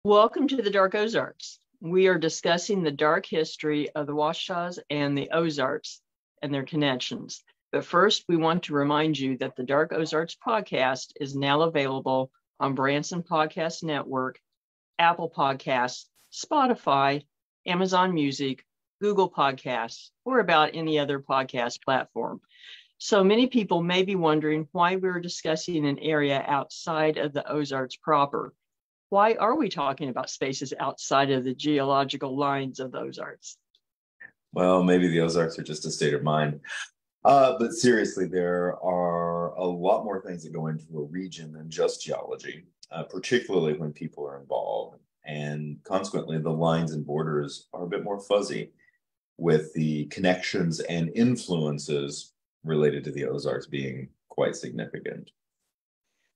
Welcome to the Dark Ozarks. We are discussing the dark history of the Ouachitas and the Ozarks and their connections. But first, we want to remind you that the Dark Ozarks podcast is now available on Branson Podcast Network, Apple Podcasts, Spotify, Amazon Music, Google Podcasts, or about any other podcast platform. So many people may be wondering why we're discussing an area outside of the Ozarks proper. Why are we talking about spaces outside of the geological lines of the Ozarks? Well, maybe the Ozarks are just a state of mind. But seriously, there are a lot more things that go into a region than just geology, particularly when people are involved. And consequently, the lines and borders are a bit more fuzzy, with the connections and influences related to the Ozarks being quite significant.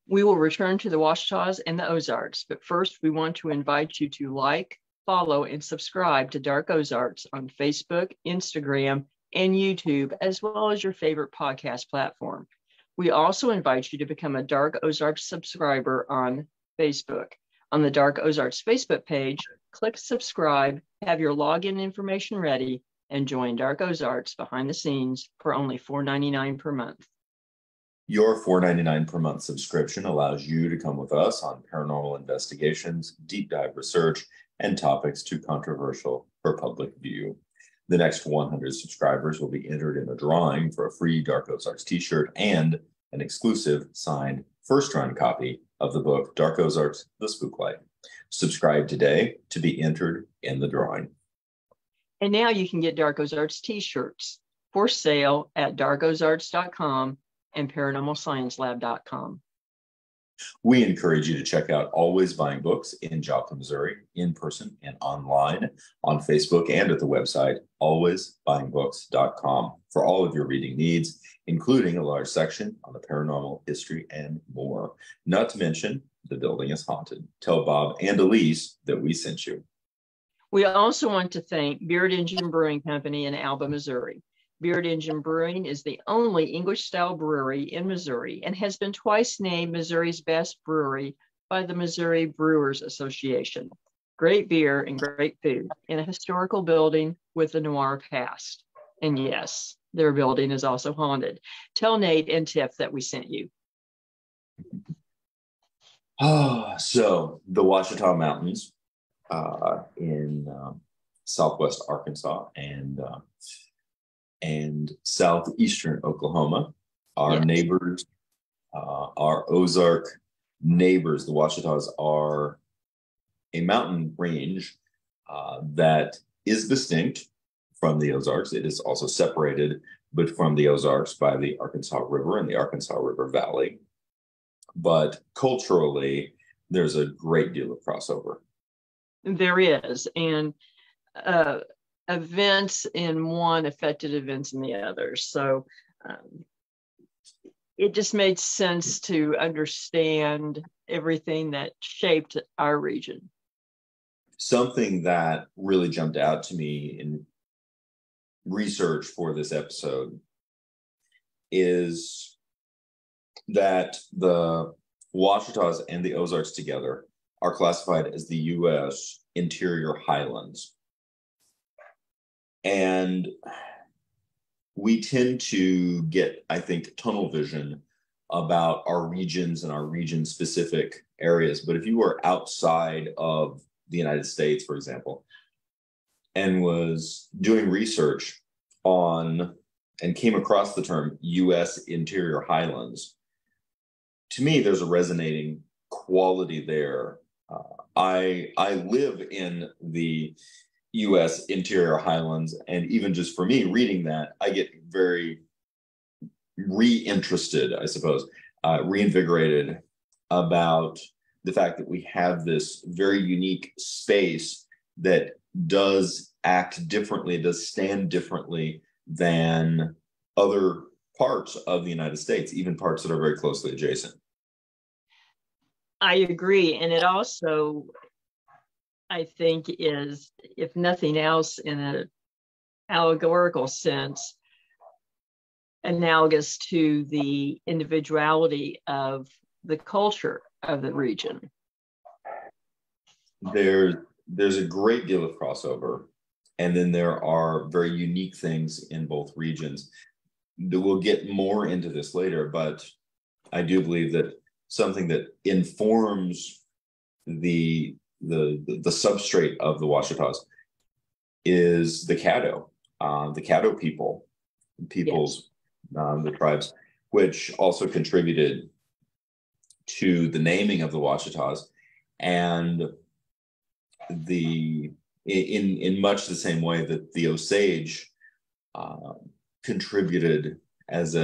We will return to the Ouachitas and the Ozarks, but first we want to invite you to like, follow, and subscribe to Dark Ozarks on Facebook, Instagram, and YouTube, as well as your favorite podcast platform. We also invite you to become a Dark Ozarks subscriber on Facebook. On the Dark Ozarks Facebook page, click subscribe, have your login information ready, and join Dark Ozarks behind the scenes for only $4.99 per month. Your $4.99 per month subscription allows you to come with us on paranormal investigations, deep dive research, and topics too controversial for public view. The next 100 subscribers will be entered in a drawing for a free Dark Ozarks t-shirt and an exclusive signed first-run copy of the book Dark Ozarks, The Spook Light. Subscribe today to be entered in the drawing. And now you can get Dark Ozarks t-shirts for sale at darkozarks.com and paranormalsciencelab.com. We encourage you to check out Always Buying Books in Joplin, Missouri, in person and online, on Facebook and at the website alwaysbuyingbooks.com for all of your reading needs, including a large section on the paranormal, history, and more. Not to mention, the building is haunted. Tell Bob and Elise that we sent you. We also want to thank Beard Engine Brewing Company in Alba, Missouri. Beard Engine Brewing is the only English-style brewery in Missouri and has been twice named Missouri's best brewery by the Missouri Brewers Association. Great beer and great food in a historical building with a noir past. And yes, their building is also haunted. Tell Nate and Tiff that we sent you. So the Ouachita Mountains in southwest Arkansas and southeastern Oklahoma. Our neighbors, our Ozark neighbors, the Ouachitas, are a mountain range that is distinct from the Ozarks. It is also separated, but from the Ozarks by the Arkansas River and the Arkansas River Valley. But culturally, there's a great deal of crossover. There is, and events in one affected events in the other. So it just made sense to understand everything that shaped our region. Something that really jumped out to me in research for this episode is that the Ouachitas and the Ozarks together are classified as the U.S. Interior Highlands. And we tend to get, I think, tunnel vision about our regions and our region-specific areas. But if you were outside of the United States, for example, and was doing research on and came across the term U.S. Interior Highlands, to me, there's a resonating quality there. I live in the U.S. Interior Highlands, and even just for me reading that, I get very reinterested, I suppose, reinvigorated about the fact that we have this very unique space that does act differently, does stand differently than other parts of the United States, even parts that are very closely adjacent. I agree. And it also, I think, is, if nothing else, in an allegorical sense, analogous to the individuality of the culture of the region. there's a great deal of crossover, and then there are very unique things in both regions. We'll get more into this later, but I do believe that something that informs the substrate of the Ouachitas is the Caddo peoples, the tribes, which also contributed to the naming of the Ouachitas, and in much the same way that the Osage contributed as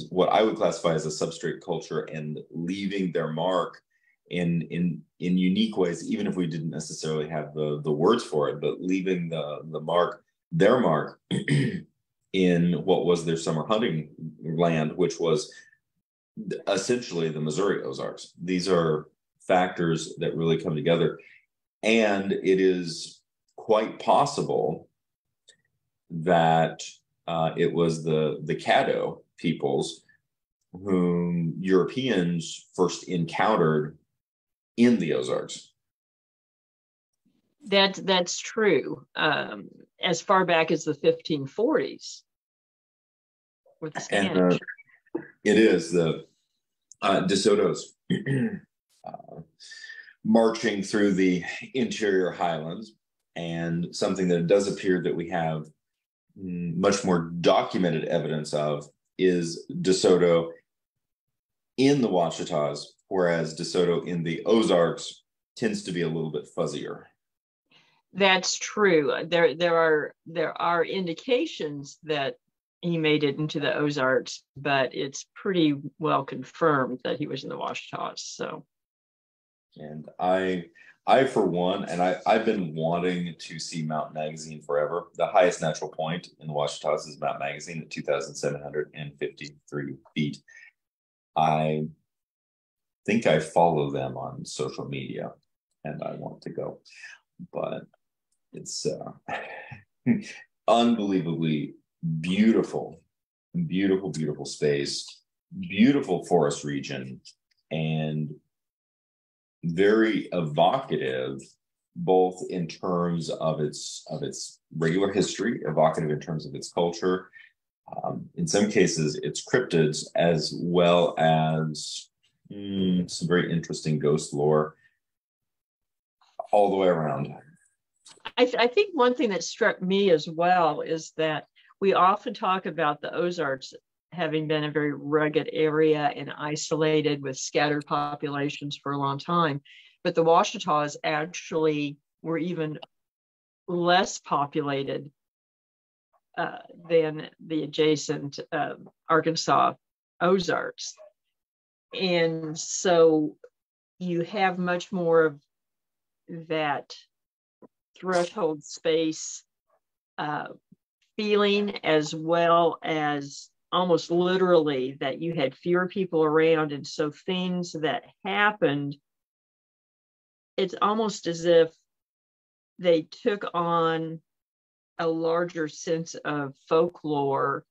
what I would classify as a substrate culture, and leaving their mark in unique ways, even if we didn't necessarily have the words for it, but leaving their mark in what was their summer hunting land, which was essentially the Missouri Ozarks. These are factors that really come together, and it is quite possible that it was the Caddo peoples whom Europeans first encountered in the Ozarks. That's true. As far back as the 1540s with the Spanish. And it is the DeSoto's marching through the interior highlands, and something that does appear that we have much more documented evidence of is DeSoto in the Ouachitas, whereas DeSoto in the Ozarks tends to be a little bit fuzzier. That's true. There are indications that he made it into the Ozarks, but it's pretty well confirmed that he was in the Ouachitas. So, and I for one, and I've been wanting to see Mount Magazine forever. The highest natural point in the Ouachitas is Mount Magazine at 2,753 feet. I think I follow them on social media, and I want to go, but it's unbelievably beautiful space, beautiful forest region, and very evocative, both in terms of its regular history, evocative in terms of its culture, in some cases its cryptids, as well as some very interesting ghost lore all the way around. I think one thing that struck me as well is that we often talk about the Ozarks having been a very rugged area and isolated with scattered populations for a long time. But the Ouachitas actually were even less populated than the adjacent Arkansas Ozarks. And so you have much more of that threshold space feeling, as well as almost literally that you had fewer people around. And so things that happened, it's almost as if they took on a larger sense of folklore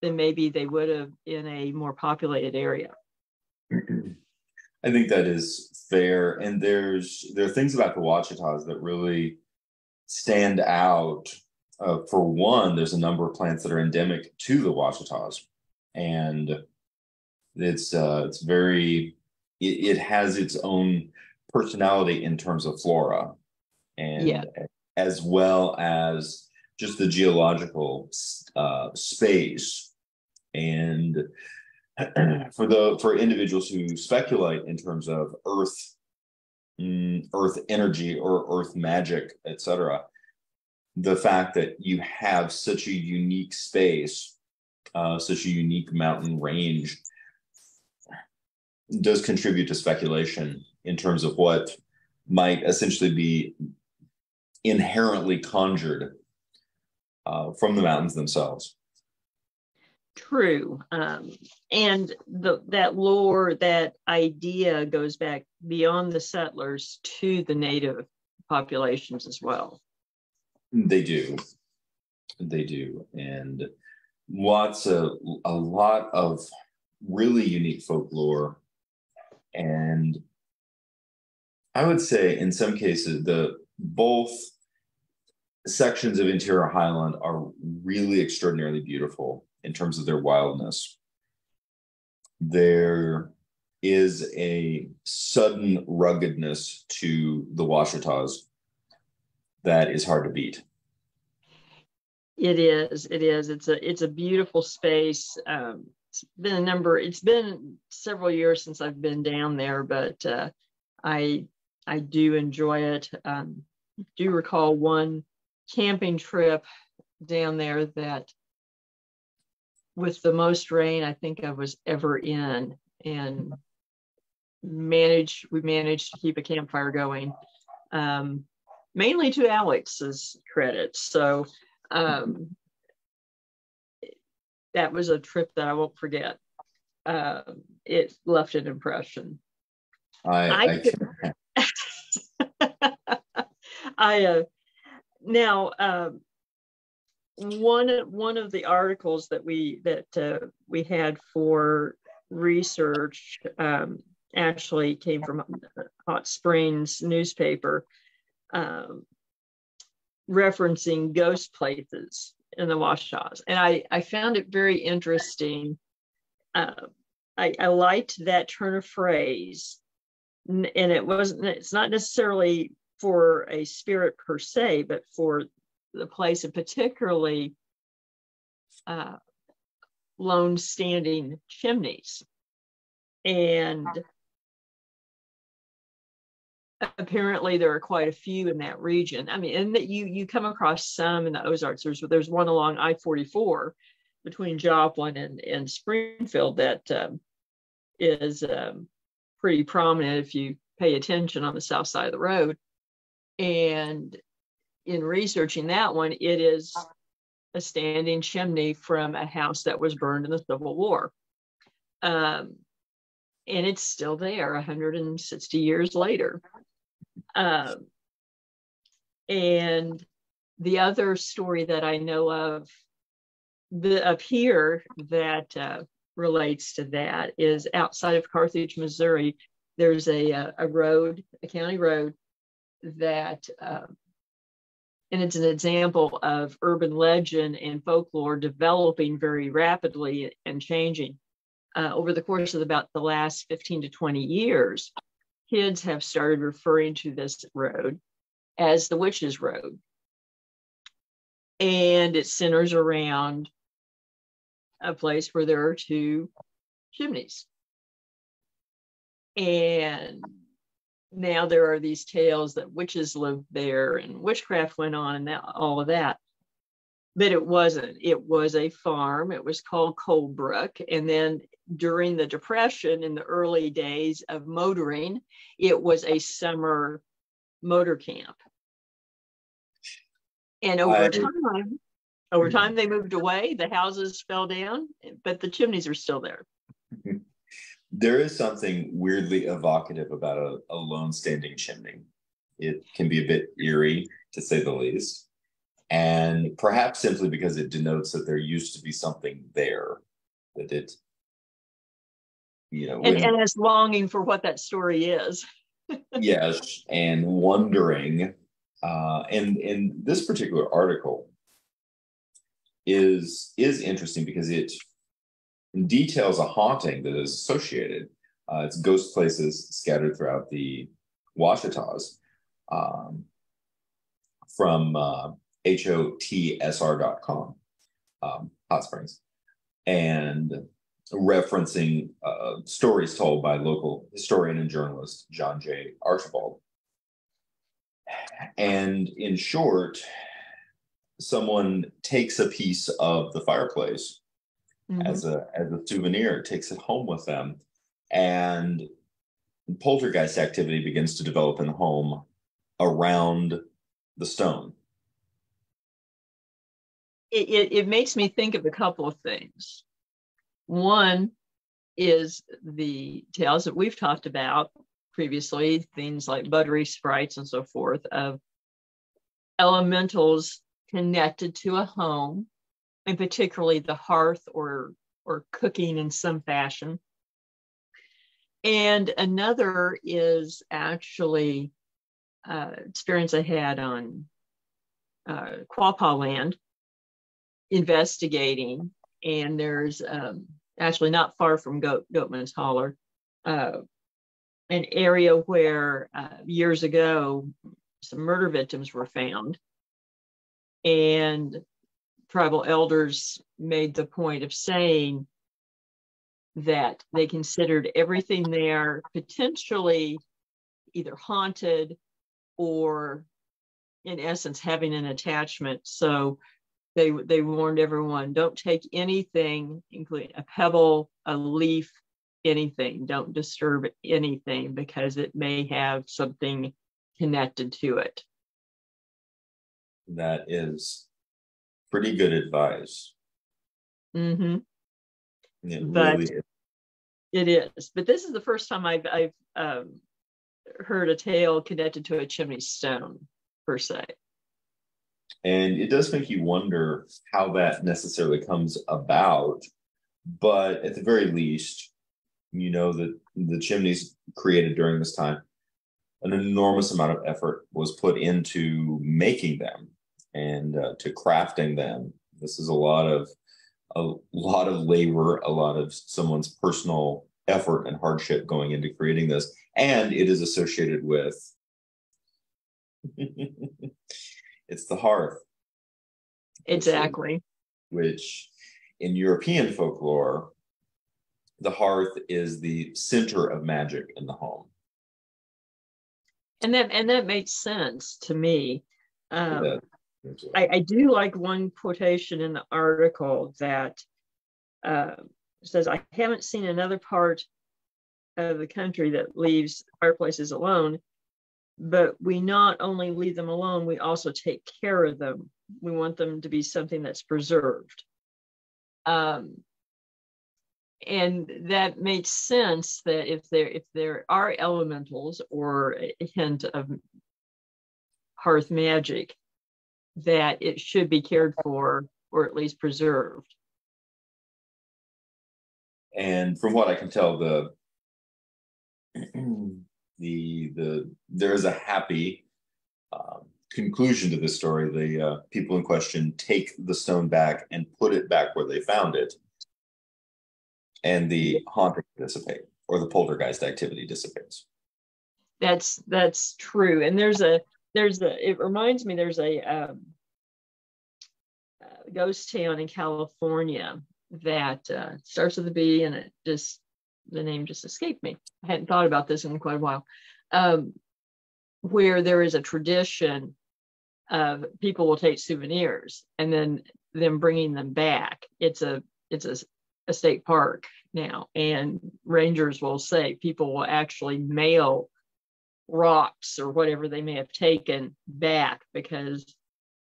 than maybe they would have in a more populated area. I think that is fair. And there are things about the Ouachitas that really stand out. For one, there's a number of plants that are endemic to the Ouachitas, and it's very, it has its own personality in terms of flora, and as well as just the geological space. And for individuals who speculate in terms of earth energy or earth magic, etc., the fact that you have such a unique space, such a unique mountain range, does contribute to speculation in terms of what might essentially be inherently conjured from the mountains themselves. True. And that lore, that idea goes back beyond the settlers to the native populations as well. They do. And a lot of really unique folklore, and I would say in some cases, the both sections of interior Highland are really extraordinarily beautiful in terms of their wildness. There is a sudden ruggedness to the Ouachitas that is hard to beat. It is. It is. It's a beautiful space. It's been several years since I've been down there, but I do enjoy it. Do recall one camping trip down there that with the most rain I think I was ever in, and we managed to keep a campfire going, mainly to Alex's credit. So that was a trip that I won't forget. It left an impression. I now one of the articles that we had for research actually came from Hot Springs newspaper, referencing ghost places in the Ouachitas, and I found it very interesting. I liked that turn of phrase, and it's not necessarily for a spirit per se, but for the place, and particularly lone standing chimneys. And apparently there are quite a few in that region. I mean, and that you come across some in the Ozarks. There's one along I-44 between Joplin and Springfield that is pretty prominent if you pay attention on the south side of the road. And in researching that one, it is a standing chimney from a house that was burned in the Civil War. And it's still there 160 years later. And the other story that I know of up here that relates to that is outside of Carthage, Missouri. There's a county road that, and it's an example of urban legend and folklore developing very rapidly and changing. Over the course of about the last 15 to 20 years, kids have started referring to this road as the Witch's Road. And it centers around a place where there are two chimneys. And now there are these tales that witches lived there and witchcraft went on and all of that. But it wasn't. It was a farm. It was called Colebrook. And then during the Depression, in the early days of motoring, it was a summer motor camp. And over time, they moved away. The houses fell down, but the chimneys are still there. There is something weirdly evocative about a lone standing chimney. It can be a bit eerie, to say the least. And perhaps simply because it denotes that there used to be something there, that it, and as longing for what that story is. Yes, and wondering. And this particular article is interesting because it details a haunting that is associated. It's ghost places scattered throughout the Ouachitas, from hotsr.com, Hot Springs, and referencing stories told by local historian and journalist John J. Archibald. And in short, someone takes a piece of the fireplace as a souvenir, takes it home with them, and poltergeist activity begins to develop in the home around the stone. It makes me think of a couple of things. One is the tales that we've talked about previously, things like buttery sprites and so forth, of elementals connected to a home, and particularly the hearth or cooking in some fashion. And another is actually experience I had on Quapaw land investigating. And there's actually not far from Goatman's Holler, an area where years ago some murder victims were found. And tribal elders made the point of saying that they considered everything there potentially either haunted or, in essence, having an attachment. So they warned everyone, don't take anything, including a pebble, a leaf, anything. Don't disturb anything because it may have something connected to it. That is pretty good advice. Mm-hmm. It really is. It is. But this is the first time I've heard a tale connected to a chimney stone, per se. And it does make you wonder how that necessarily comes about. But at the very least, you know that the chimneys created during this time, an enormous amount of effort was put into making them and to crafting them. This is a lot of labor, a lot of someone's personal effort and hardship going into creating this. And it is associated with it's the hearth. Exactly. Which in European folklore, the hearth is the center of magic in the home. And that makes sense to me. Yeah. I do like one quotation in the article that says, I haven't seen another part of the country that leaves fireplaces alone, but we not only leave them alone, we also take care of them. We want them to be something that's preserved. And that makes sense that if there are elementals or a hint of hearth magic, that it should be cared for or at least preserved. And from what I can tell, there is a happy conclusion to this story. The people in question take the stone back and put it back where they found it, and the haunting dissipate, or the poltergeist activity dissipates. That's true. And it reminds me, there's a ghost town in California that starts with a B, and the name just escaped me. I hadn't thought about this in quite a while. Where there is a tradition of people will take souvenirs and then them bringing them back. It's a state park now, and rangers will say people will actually mail rocks or whatever they may have taken back because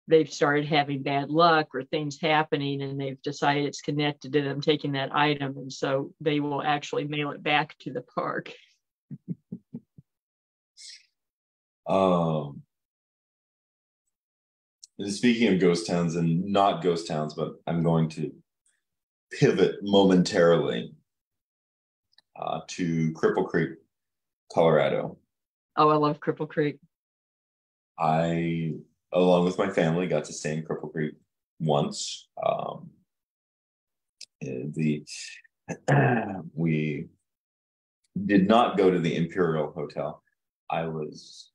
they've started having bad luck or things happening, and they've decided it's connected to them taking that item, and so they will actually mail it back to the park. Speaking of ghost towns, and not ghost towns, but I'm going to pivot momentarily to Cripple Creek, Colorado. Oh, I love Cripple Creek. I, along with my family, got to stay in Cripple Creek once. We did not go to the Imperial Hotel. I was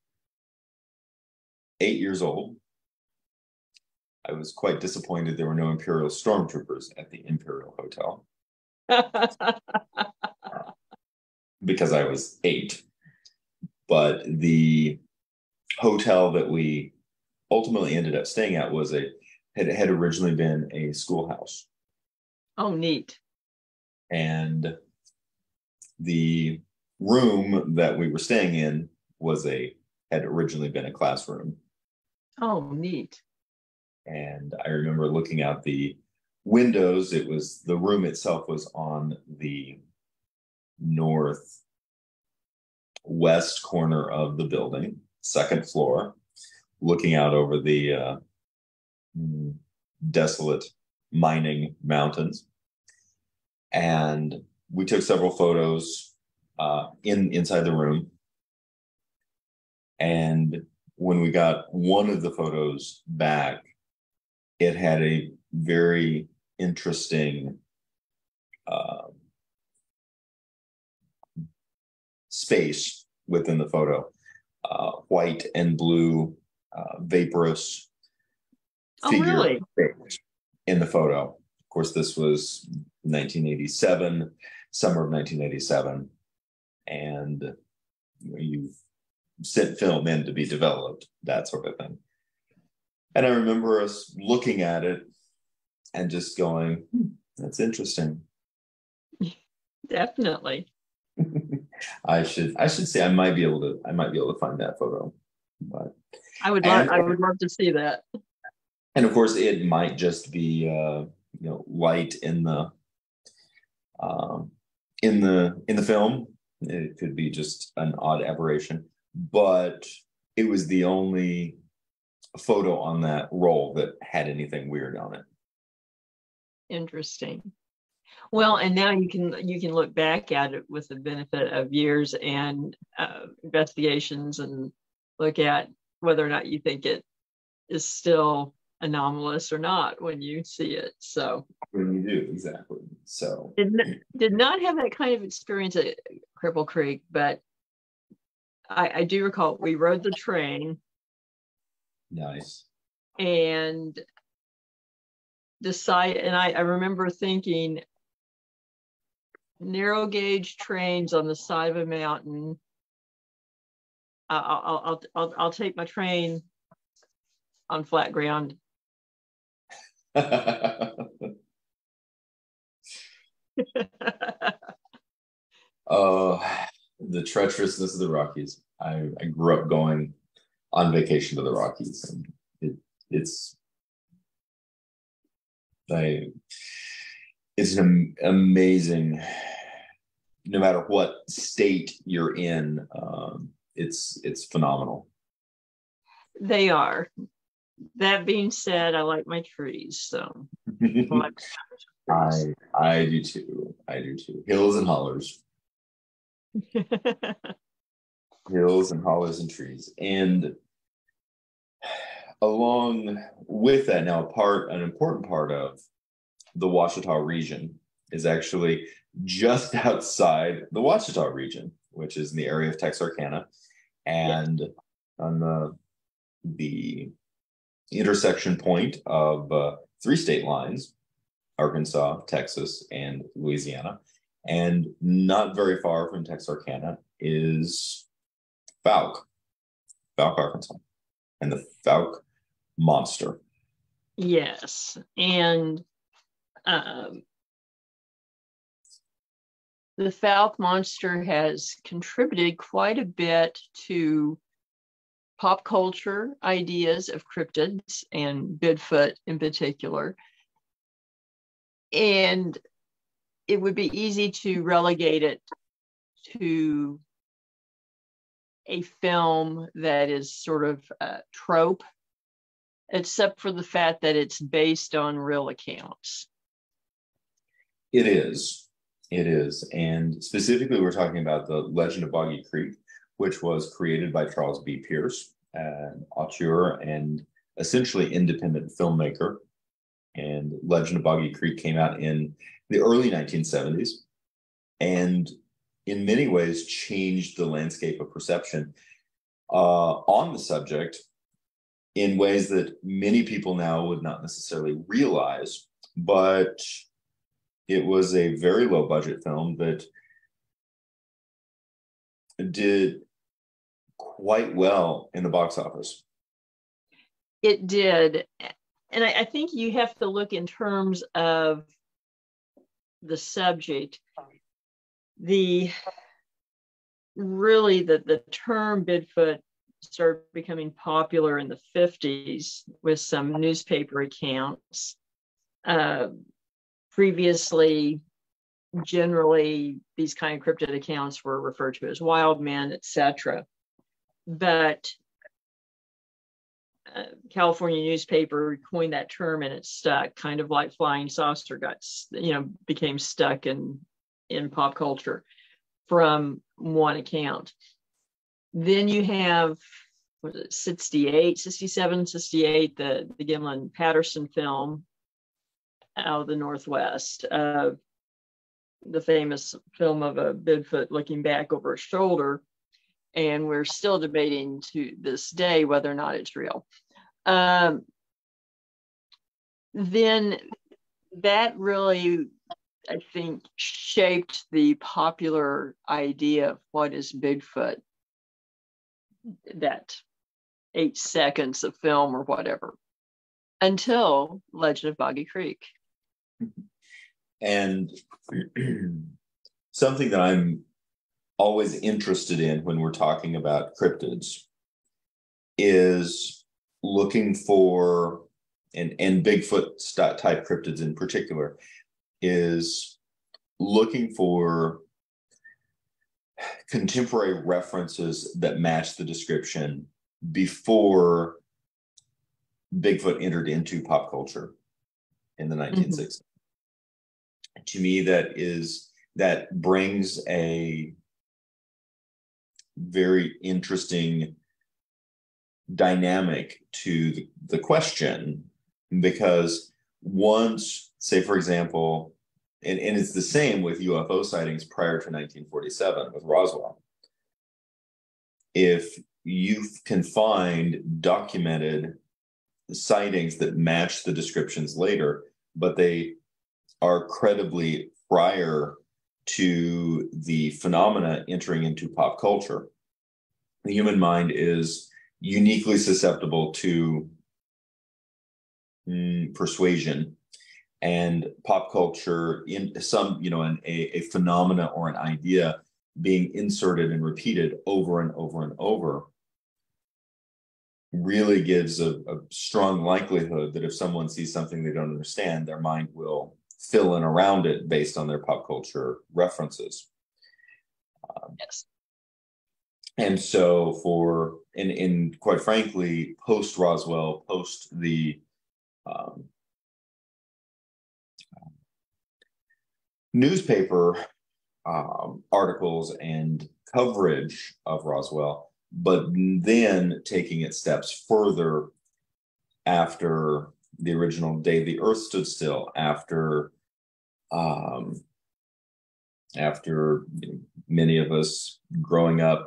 8 years old. I was quite disappointed there were no Imperial stormtroopers at the Imperial Hotel. Because I was 8. But the hotel that we ultimately ended up staying at had originally been a schoolhouse. Oh, neat. And the room that we were staying in had originally been a classroom. Oh, neat. And I remember looking out the windows. The room itself was on the northwest corner of the building, second floor, looking out over the desolate mining mountains. And we took several photos inside the room. And when we got one of the photos back, it had a very interesting space within the photo, white and blue, vaporous figure. really? In the photo. Of course, this was 1987, summer of 1987, and you've sent film in to be developed, that sort of thing. And I remember us looking at it and just going, that's interesting. Definitely. I should say I might be able to find that photo. But I would love to see that. And of course, it might just be light in the film. It could be just an odd aberration, but it was the only photo on that roll that had anything weird on it. Interesting. Well, and now you can look back at it with the benefit of years and investigations, and look at whether or not you think it is still anomalous or not when you see it. So when you do, exactly. So did not have that kind of experience at Cripple Creek, but I do recall we rode the train. Nice. And I remember thinking, narrow gauge trains on the side of a mountain. I'll take my train on flat ground. The treacherousness of the Rockies. I grew up going on vacation to the Rockies, and it's an amazing. No matter what state you're in, it's phenomenal. They are. That being said, I like my trees, so I do too. Hills and hollers. Hills and hollers and trees. And along with that, now an important part of the Ouachita region is actually just outside the Ouachita region, which is in the area of Texarkana, and on the intersection point of three state lines: Arkansas, Texas, and Louisiana. And not very far from Texarkana is Fouke, Arkansas, and the Fouke Monster. Yes, and the Fouke Monster has contributed quite a bit to pop culture ideas of cryptids and Bigfoot in particular. And it would be easy to relegate it to a film that is sort of a trope, except for the fact that it's based on real accounts. It is. And specifically, we're talking about the Legend of Boggy Creek, which was created by Charles B. Pierce, an auteur and essentially independent filmmaker. And Legend of Boggy Creek came out in the early 1970s, and in many ways changed the landscape of perception on the subject in ways that many people now would not necessarily realize. But it was a very low budget film that did quite well in the box office. It did. And I think you have to look in terms of the subject. The term Bigfoot started becoming popular in the 50s with some newspaper accounts. Previously, generally, these kind of cryptid accounts were referred to as wild men, etc. But California newspaper coined that term, and it stuck, kind of like flying saucer became stuck in pop culture. from one account. Then you have, what is it, 68, 67, 68, the Gimlin Patterson film out of the Northwest, the famous film of a Bigfoot looking back over his shoulder. And we're still debating to this day whether or not it's real. Then that really, I think, shaped the popular idea of what is Bigfoot, that 8 seconds of film or whatever, until Legend of Boggy Creek. And something that I'm always interested in when we're talking about cryptids is looking for, and Bigfoot type cryptids in particular, is looking for contemporary references that match the description before Bigfoot entered into pop culture in the 1960s. To me, that brings a very interesting dynamic to the question, because once, say, for example, and it's the same with UFO sightings prior to 1947 with Roswell. If you can find documented sightings that match the descriptions later, but they are credibly prior to the phenomena entering into pop culture, the human mind is uniquely susceptible to persuasion, and pop culture in some, a phenomena or an idea being inserted and repeated over and over and over really gives a strong likelihood that if someone sees something they don't understand, their mind will fill in around it based on their pop culture references. Yes. And so in quite frankly, post Roswell, post the newspaper articles and coverage of Roswell, but then taking it steps further after the original Day the Earth Stood Still, after many of us growing up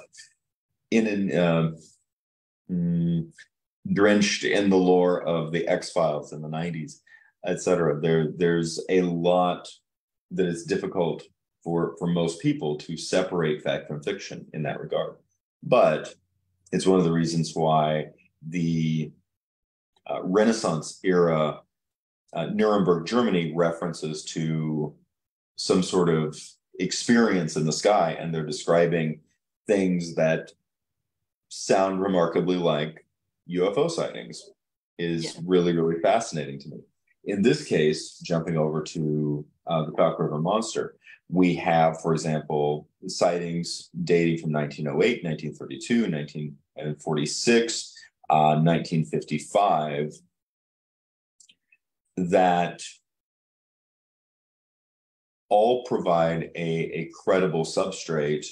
drenched in the lore of the X-Files in the 90s, etc. There's a lot that is difficult for most people to separate fact from fiction in that regard. But it's one of the reasons why the Renaissance era Nuremberg, Germany references to some sort of experience in the sky, and they're describing things that sound remarkably like UFO sightings is really, really fascinating to me. In this case, jumping over to the Fouke River Monster, we have, for example, sightings dating from 1908, 1932, 1946, 1955, that all provide a credible substrate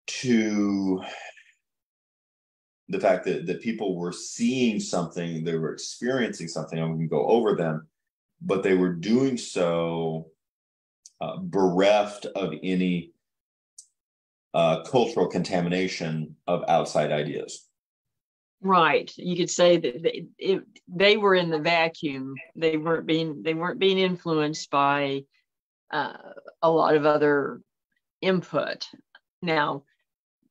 to the fact that people were seeing something, they were experiencing something, and we can go over them, but they were doing so bereft of any cultural contamination of outside ideas. Right. You could say that they were in the vacuum. They weren't being influenced by a lot of other input. Now,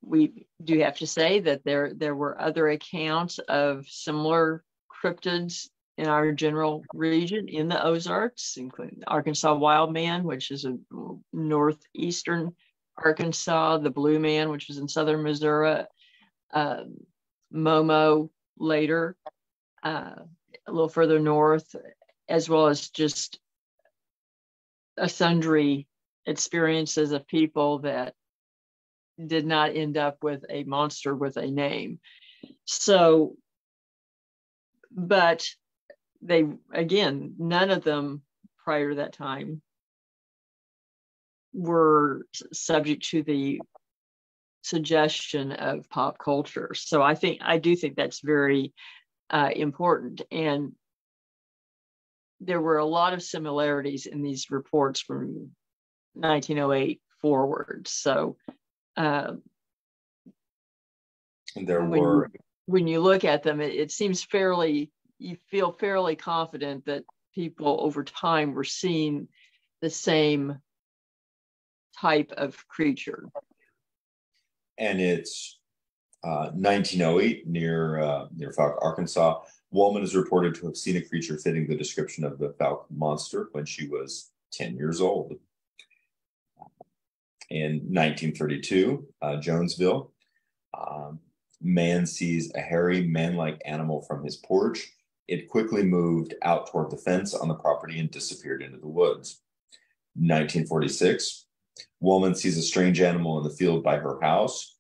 we do have to say that there were other accounts of similar cryptids in our general region in the Ozarks, including Arkansas Wild Man, which is a northeastern Arkansas, the Blue Man, which was in southern Missouri, Momo later, a little further north, as well as just a sundry experiences of people that did not end up with a monster with a name. So, but they, again, none of them prior to that time were subject to the suggestion of pop culture. So I do think that's very important. And there were a lot of similarities in these reports from 1908 forward. So when you look at them, it seems you feel fairly confident that people over time were seeing the same type of creature. And it's 1908 near Fouke, Arkansas. Woman is reported to have seen a creature fitting the description of the Fouke Monster when she was 10 years old. In 1932, Jonesville, man sees a hairy, man-like animal from his porch. It quickly moved out toward the fence on the property and disappeared into the woods. 1946, woman sees a strange animal in the field by her house.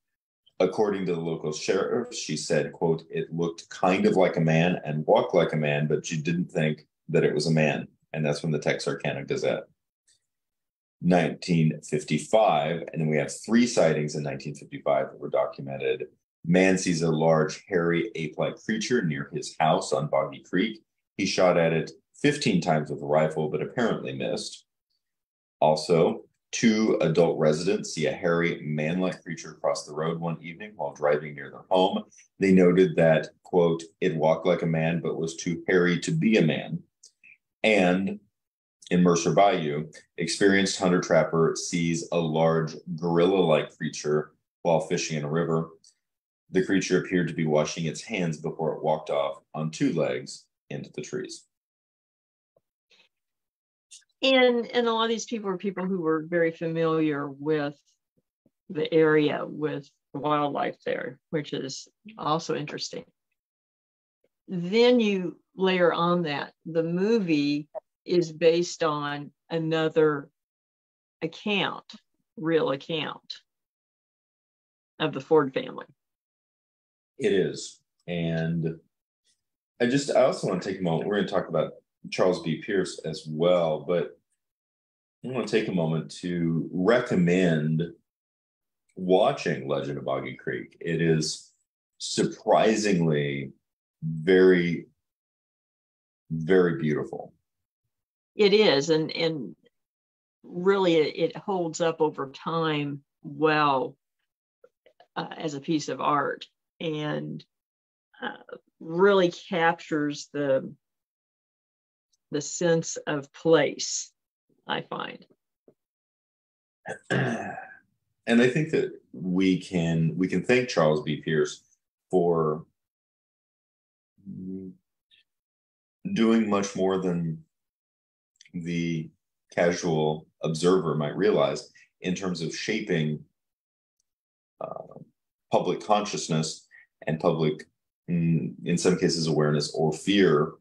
According to the local sheriff, she said, quote, it looked kind of like a man and walked like a man, but she didn't think that it was a man. And that's from the Texarkana Gazette. 1955, and then we have 3 sightings in 1955 that were documented. Man sees a large, hairy, ape-like creature near his house on Boggy Creek. He shot at it 15 times with a rifle, but apparently missed. Also, 2 adult residents see a hairy, man-like creature cross the road one evening while driving near their home. They noted that, quote, it walked like a man, but was too hairy to be a man. And in Mercer Bayou, experienced hunter-trapper sees a large gorilla-like creature while fishing in a river. The creature appeared to be washing its hands before it walked off on 2 legs into the trees. And a lot of these people are people who were very familiar with the area, with the wildlife there, which is also interesting. Then you layer on that the movie is based on another real account of the Ford family. It is. And I also want to take a moment. We're going to talk about Charles B. Pierce as well, but I want to take a moment to recommend watching Legend of Boggy Creek. It is surprisingly very, very beautiful. It is, and really it holds up over time well as a piece of art, and really captures the sense of place, I find. And I think that we can thank Charles B. Pierce for doing much more than the casual observer might realize in terms of shaping public consciousness and public, in some cases, awareness or fear,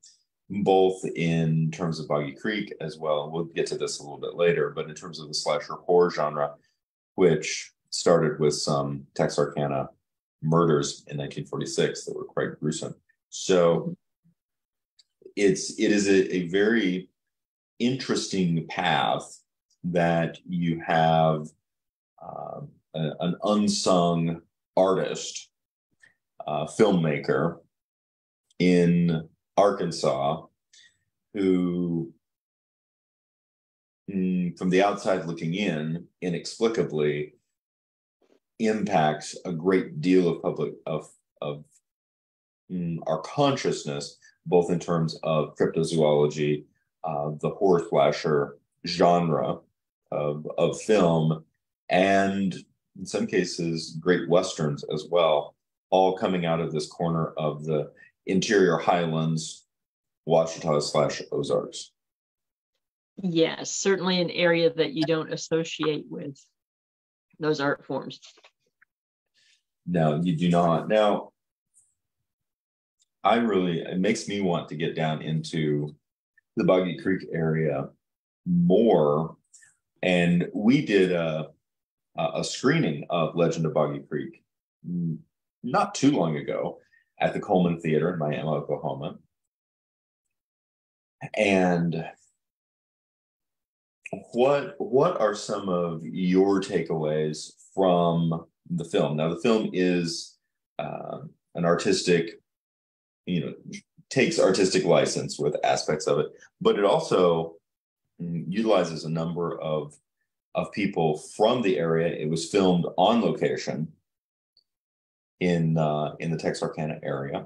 both in terms of Boggy Creek as well. We'll get to this a little bit later, but in terms of the slasher horror genre, which started with some Texarkana murders in 1946 that were quite gruesome. So it is a very interesting path that you have an unsung artist, filmmaker in Arkansas who, from the outside looking in, inexplicably impacts a great deal of public of our consciousness, both in terms of cryptozoology, the horror slasher genre of film, and in some cases, great westerns as well, all coming out of this corner of the interior highlands, Ouachitas / Ozarks. Yes, certainly an area that you don't associate with those art forms. No, you do not. Now, it makes me want to get down into the Boggy Creek area more. And we did a screening of Legend of Boggy Creek not too long ago at the Coleman Theater in Miami, Oklahoma. And what are some of your takeaways from the film? Now, the film is an artistic, takes artistic license with aspects of it, but it also utilizes a number of people from the area. It was filmed on location in the Texarkana area.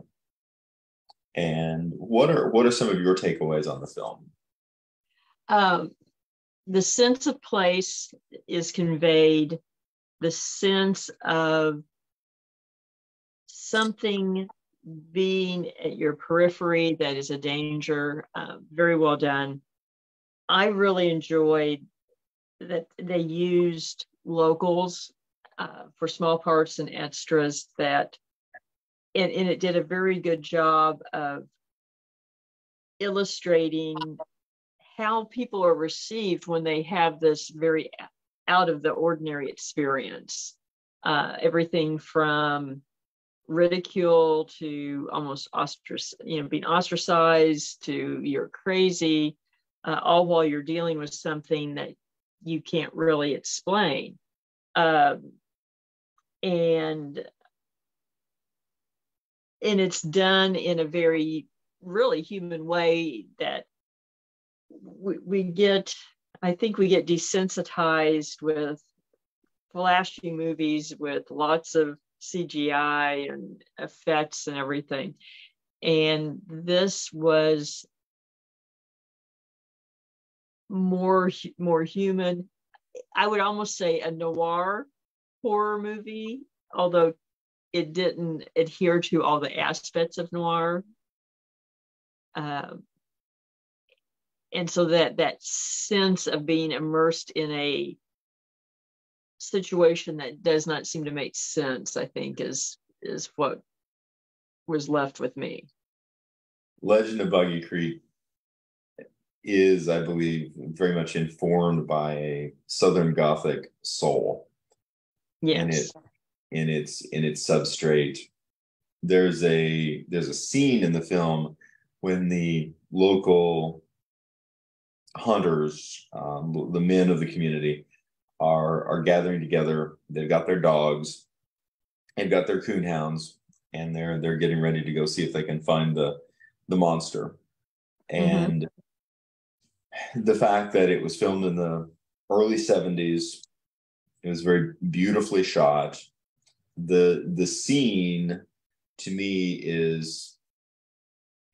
And what are some of your takeaways on the film? The sense of place is conveyed, the sense of something being at your periphery that is a danger. Very well done. I really enjoyed that they used locals for small parts and extras, and it did a very good job of illustrating how people are received when they have this very out of the ordinary experience. Everything from ridicule to almost being ostracized to you're crazy, all while you're dealing with something that you can't really explain. And it's done in a very really human way that we get, I think we get desensitized with flashy movies with lots of CGI and effects and everything. And this was more human. I would almost say a noir horror movie, although it didn't adhere to all the aspects of noir. And so that sense of being immersed in a situation that does not seem to make sense, I think, is what was left with me. Legend of Buggy Creek is, I believe, very much informed by a Southern Gothic soul. Yes. In its substrate. There's a scene in the film when the local hunters, the men of the community, are gathering together. They've got their dogs, they've got their coonhounds, and they're getting ready to go see if they can find the monster. And the fact that it was filmed in the early 70s, it was very beautifully shot. The scene to me is,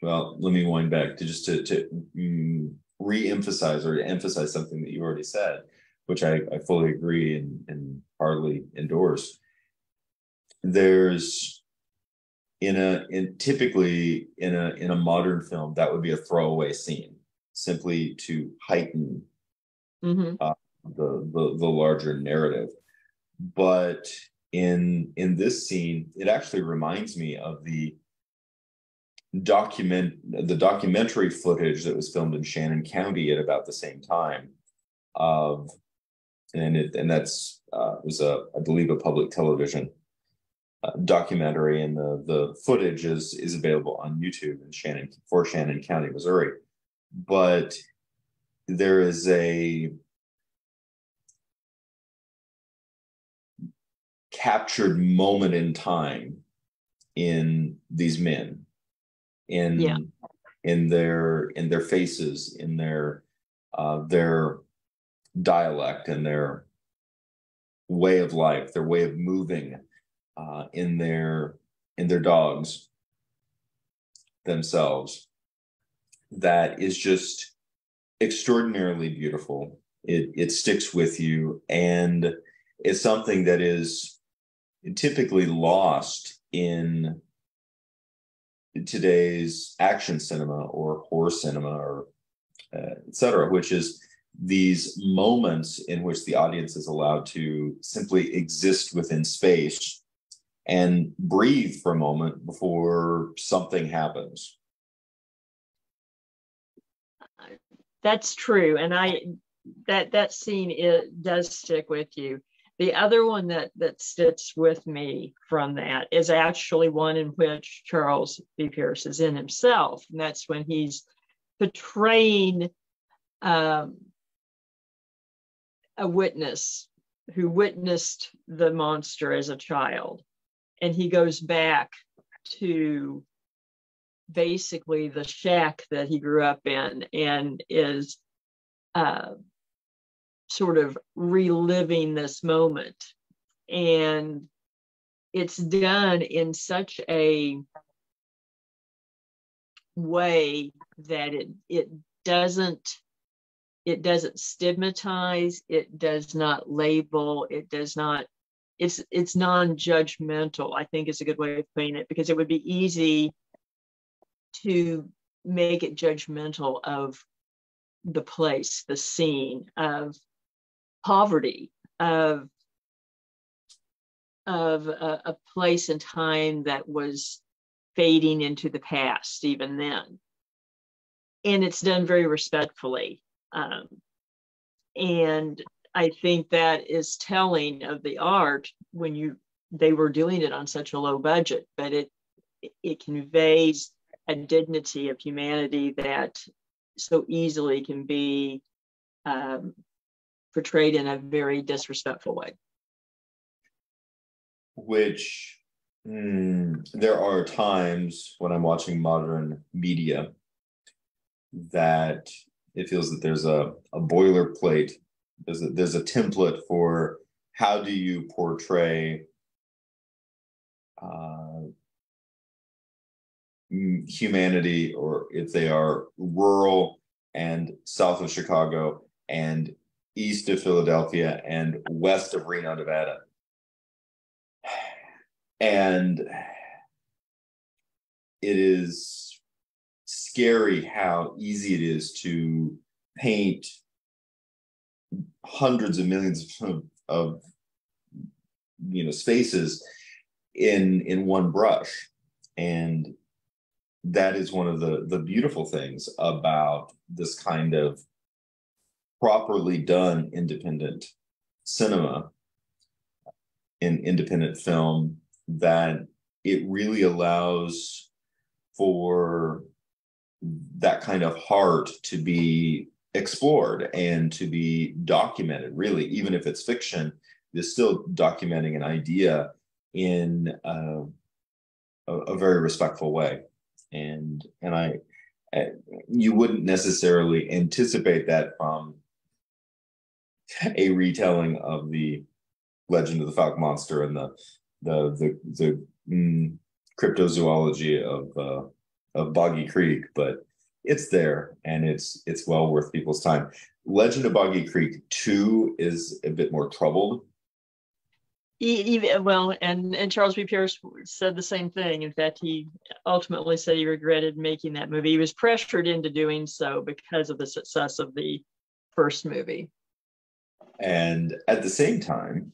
well, let me wind back to re-emphasize or to emphasize something that you already said, which I fully agree and hardly endorse. There's typically in a modern film, that would be a throwaway scene, simply to heighten the larger narrative. But in this scene, it actually reminds me of the documentary footage that was filmed in Shannon County at about the same time. That's was I believe a public television documentary, and the footage is available on YouTube in Shannon County, Missouri. But there is a captured moment in time in these men, in their faces, in their dialect, and their way of life, their way of moving, in their dogs themselves, that is just extraordinarily beautiful. It sticks with you, and it's something that is typically lost in today's action cinema or horror cinema or et cetera, which is these moments in which the audience is allowed to simply exist within space and breathe for a moment before something happens. That's true. And that scene does stick with you. The other one that sticks with me from that is actually one in which Charles B. Pierce is in himself. And that's when he's portraying a witness who witnessed the monster as a child. And he goes back to basically the shack that he grew up in and is sort of reliving this moment. And it's done in such a way that it doesn't stigmatize, it does not label, it does not, it's non-judgmental, I think is a good way of putting it, because it would be easy to make it judgmental of the place, the scene, of poverty, of a place and time that was fading into the past even then. And it's done very respectfully. And I think that is telling of the art when they were doing it on such a low budget, but it conveys a dignity of humanity that so easily can be portrayed in a very disrespectful way. Which there are times when I'm watching modern media that it feels that there's a boilerplate, there's a template for how do you portray humanity, or if they are rural and south of Chicago and east of Philadelphia and west of Reno, Nevada. And it is scary how easy it is to paint hundreds of millions of spaces in one brush. And that is one of the beautiful things about this kind of properly done independent cinema, in independent film, that it really allows for that kind of heart to be explored and to be documented. Really, even if it's fiction, it's still documenting an idea in a very respectful way. And you wouldn't necessarily anticipate that from a retelling of the legend of the Fouke Monster and the cryptozoology of Boggy Creek, but it's there, and it's well worth people's time. Legend of Boggy Creek 2 is a bit more troubled. Well, and Charles B. Pierce said the same thing. In fact, he ultimately said he regretted making that movie. He was pressured into doing so because of the success of the first movie. And at the same time,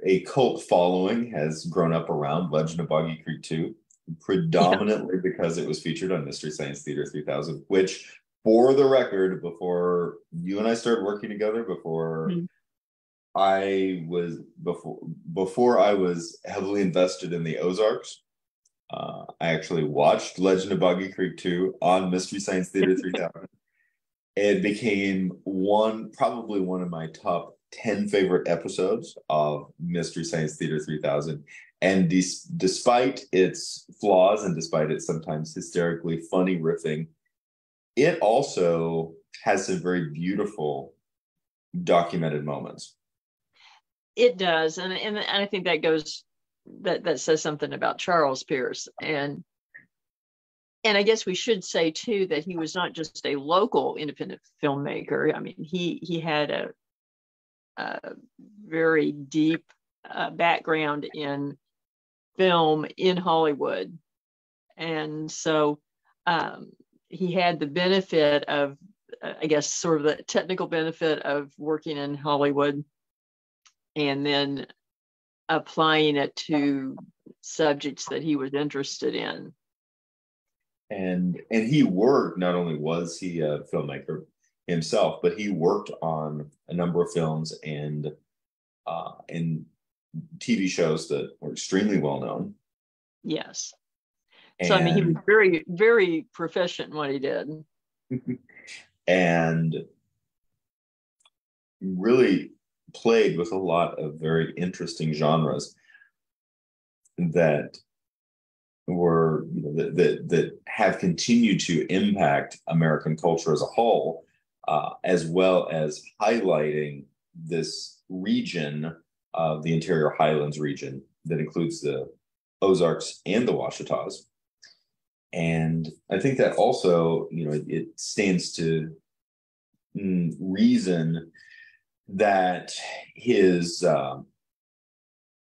a cult following has grown up around Legend of Boggy Creek 2, predominantly because it was featured on Mystery Science Theater 3000, which, for the record, before you and I started working together, before I was heavily invested in the Ozarks, I actually watched Legend of Boggy Creek 2 on Mystery Science Theater 3000. It became probably one of my top 10 favorite episodes of Mystery Science Theater 3000. And despite its flaws and despite its sometimes hysterically funny riffing, it also has some very beautiful documented moments. It does. And I think that says something about Charles Pierce. And I guess we should say, too, that he was not just a local independent filmmaker. I mean, he had a very deep background in film in Hollywood. And so he had the benefit of, I guess, sort of the technical benefit of working in Hollywood and then applying it to subjects that he was interested in. And he worked, not only was he a filmmaker himself, but he worked on a number of films and TV shows that were extremely well known. Yes. So, I mean, he was very, very proficient in what he did. and really played with a lot of very interesting genres that were, that have continued to impact American culture as a whole, as well as highlighting this region of the interior highlands region that includes the Ozarks and the Ouachitas. And I think that also, it stands to reason that his film,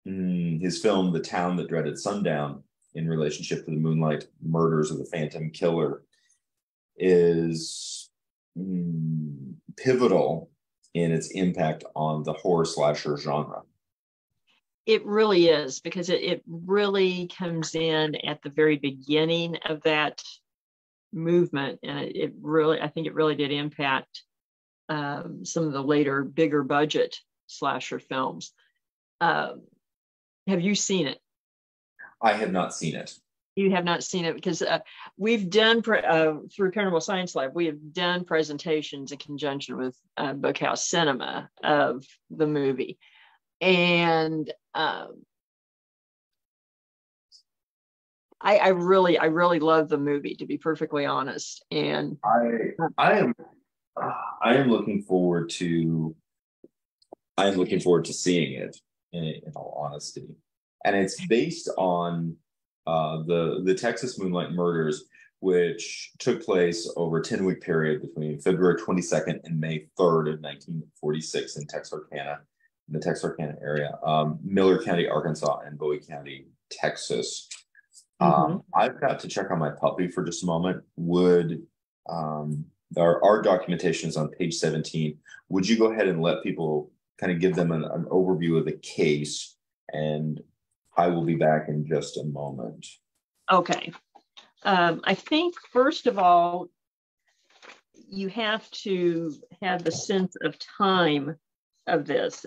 The Town That Dreaded Sundown, in relationship to the Moonlight Murders of the Phantom Killer, is pivotal in its impact on the horror slasher genre. It really is, because it really comes in at the very beginning of that movement, and I think it really did impact some of the later bigger budget slasher films. Have you seen it? I have not seen it. You have not seen it, because we've done through Paranormal Science Lab, we have done presentations in conjunction with Bookhouse Cinema of the movie, and I really love the movie, to be perfectly honest. And I am looking forward to seeing it, in all honesty. And it's based on the Texas Moonlight Murders, which took place over a 10-week period between February 22nd and May 3rd of 1946 in Texarkana, in the Texarkana area, Miller County, Arkansas, and Bowie County, Texas. I've got to check on my puppy for just a moment. Our documentation is on page 17. Would you go ahead and let people kind of give them an overview of the case? And I will be back in just a moment. Okay. I think, first of all, you have to have the sense of time of this.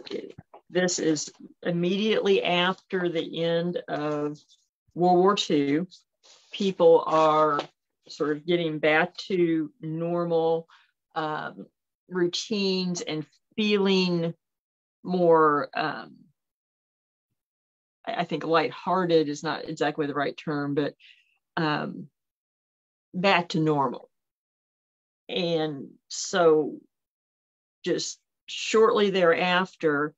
This is immediately after the end of World War II. People are sort of getting back to normal routines and feeling more, I think lighthearted is not exactly the right term, but back to normal. And so just shortly thereafter,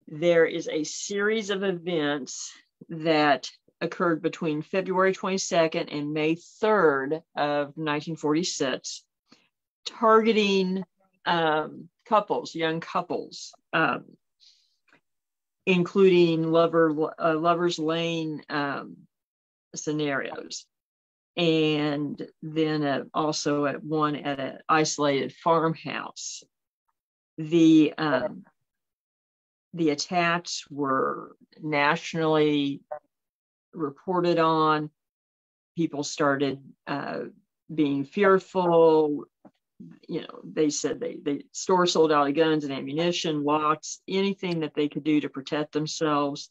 there is a series of events that occurred between February 22nd and May 3rd of 1946, targeting young couples, including Lover's Lane scenarios. And then also at an isolated farmhouse. The attacks were nationally reported on. People started being fearful. They said the store sold out of guns and ammunition, locks, anything that they could do to protect themselves.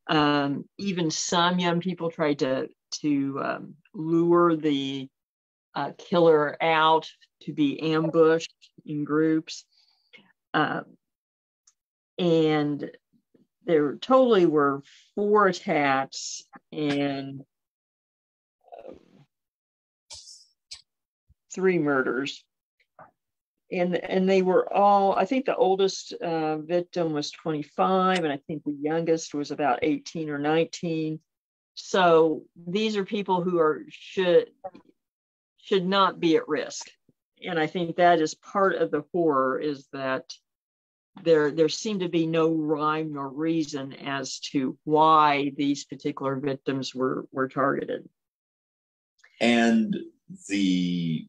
Even some young people tried to lure the killer out to be ambushed in groups. And there totally were 4 attacks and 3 murders. And they were all, I think the oldest victim was 25, and I think the youngest was about 18 or 19. So these are people who should not be at risk. And I think that is part of the horror, is that there seemed to be no rhyme nor reason as to why these particular victims were targeted. And the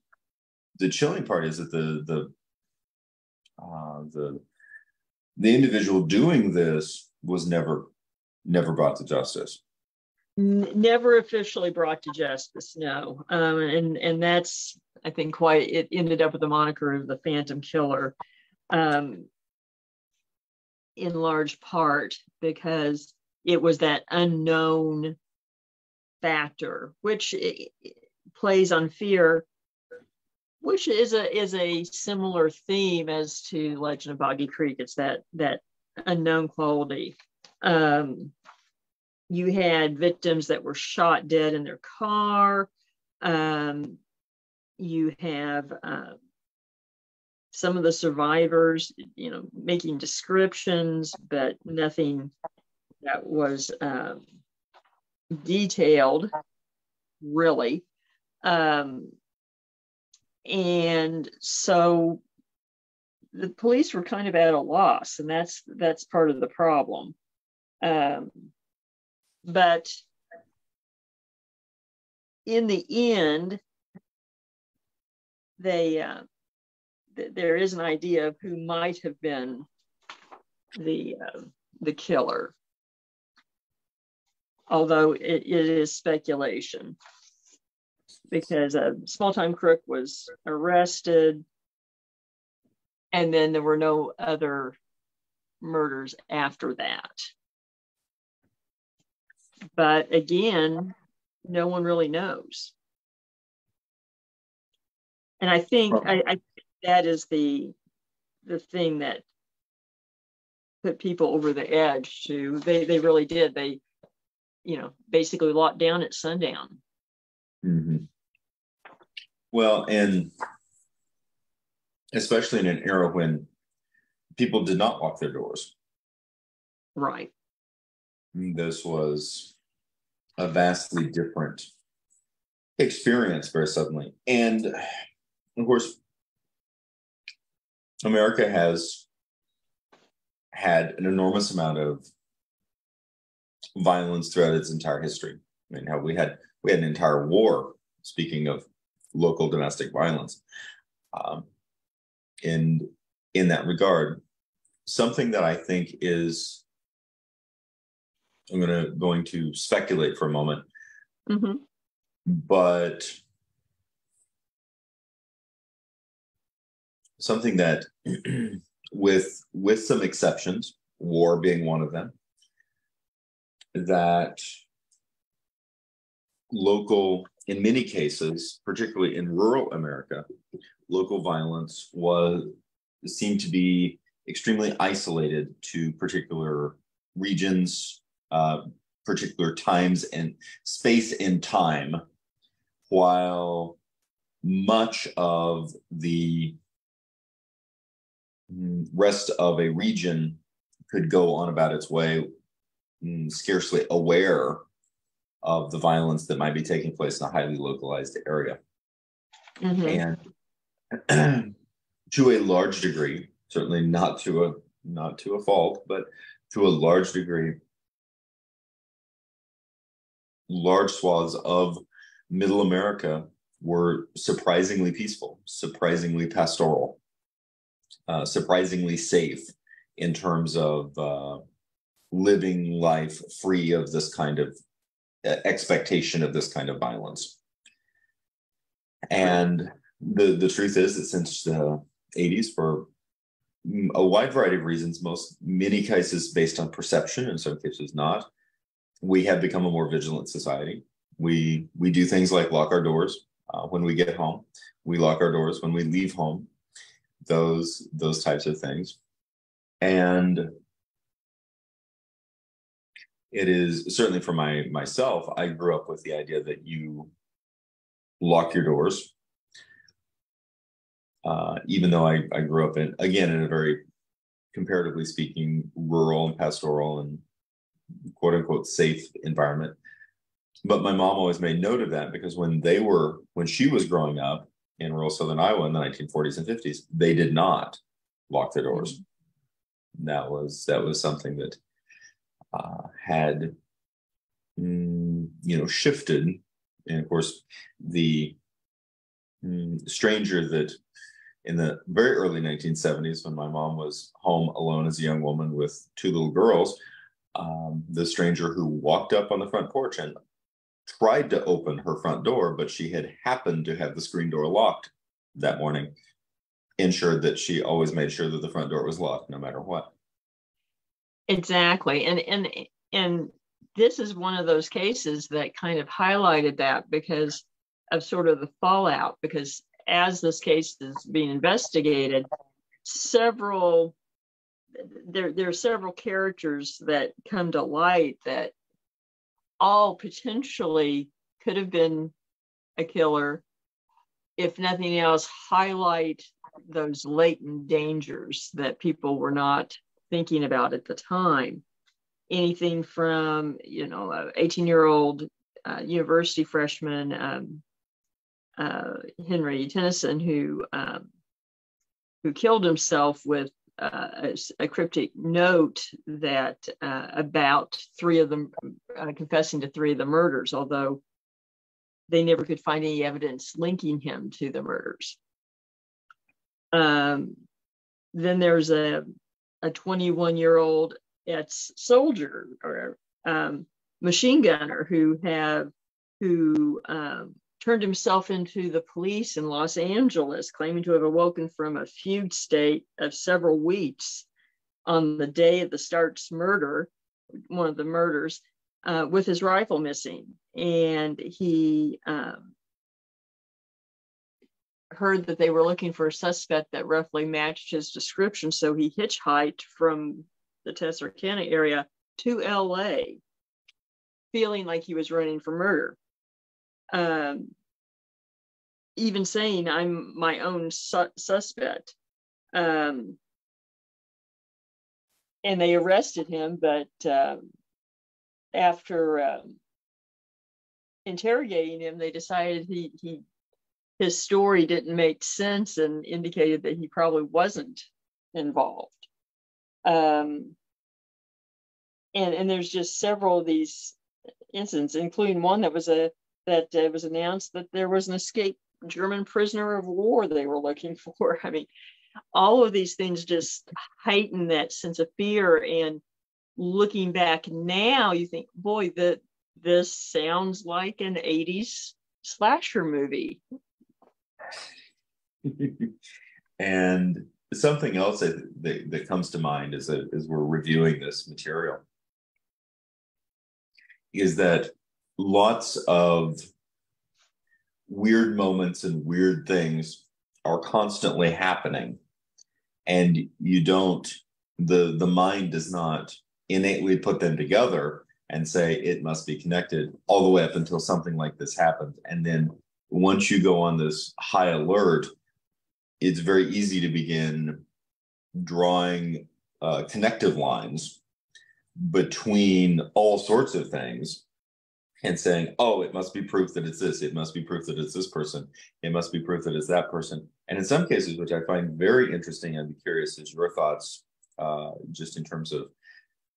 chilling part is that the individual doing this was never brought to justice. Never officially brought to justice, no. And that's, I think, why it ended up with the moniker of the Phantom Killer, in large part because it was that unknown factor, which plays on fear. which is a similar theme as to Legend of Boggy Creek. It's that unknown quality. You had victims that were shot dead in their car. You have some of the survivors, making descriptions, but nothing that was detailed, really. And so the police were kind of at a loss, and that's part of the problem. But in the end, there is an idea of who might have been the killer, although it is speculation, because a small-time crook was arrested, and then there were no other murders after that. But again, no one really knows. And I think that is the thing that put people over the edge to, they really did. They, basically locked down at sundown. Mm-hmm. Well, and especially in an era when people did not lock their doors. Right. This was a vastly different experience very suddenly. And of course, America has had an enormous amount of violence throughout its entire history. I mean, how we had an entire war, speaking of local domestic violence. And in that regard, something that I think is, I'm going to speculate for a moment, mm-hmm. but something that, with some exceptions, war being one of them, that local, in many cases, particularly in rural America, local violence seemed to be extremely isolated to particular regions, particular times and space and time, while much of the rest of a region could go on about its way, scarcely aware of the violence that might be taking place in a highly localized area. Mm-hmm. And to a large degree, certainly not to a fault, but to a large degree, large swaths of middle America were surprisingly peaceful, surprisingly pastoral, surprisingly safe in terms of living life free of this kind of expectation of this kind of violence. And the truth is that since the 80s, for a wide variety of reasons, many cases based on perception, in some cases not, we have become a more vigilant society. We do things like lock our doors when we get home. We lock our doors when we leave home. Those types of things. And it is certainly for myself, I grew up with the idea that you lock your doors. Even though I grew up in a very, comparatively speaking, rural and pastoral and quote unquote safe environment. But my mom always made note of that, because when she was growing up in rural Southern Iowa in the 1940s and 50s, they did not lock their doors. That was something that had shifted. And of course, the stranger that in the very early 1970s, when my mom was home alone as a young woman with two little girls, the stranger who walked up on the front porch and tried to open her front door, but she had happened to have the screen door locked that morning, ensured that she always made sure that the front door was locked no matter what. Exactly. And this is one of those cases that kind of highlighted that because of sort of the fallout, because as this case is being investigated, there are several characters that come to light that all potentially could have been a killer, if nothing else, highlight those latent dangers that people were not thinking about at the time. Anything from, an 18-year-old university freshman, Henry Tennyson, who killed himself with a cryptic note that about three of them, confessing to three of the murders, although they never could find any evidence linking him to the murders. Then there's a 21-year-old soldier or machine gunner who turned himself into the police in Los Angeles, claiming to have awoken from a fugue state of several weeks on the day of the Starks murder, one of the murders, with his rifle missing. And he heard that they were looking for a suspect that roughly matched his description, so he hitchhiked from the Texarkana area to LA, feeling like he was running for murder. Even saying, I'm my own suspect. And they arrested him, but after interrogating him, they decided his story didn't make sense and indicated that he probably wasn't involved. And there's just several of these incidents, including one that was announced that there was an escaped German prisoner of war they were looking for. I mean, all of these things just heighten that sense of fear. And looking back now, you think, boy, this sounds like an 80s slasher movie. And something else that comes to mind as we're reviewing this material is that lots of weird moments and weird things are constantly happening, and the mind does not innately put them together and say it must be connected all the way up until something like this happens. And then once you go on this high alert, it's very easy to begin drawing connective lines between all sorts of things and saying, oh, it must be proof that it's this. It must be proof that it's this person. It must be proof that it's that person. And in some cases, which I find very interesting, I'd be curious as your thoughts, just in terms of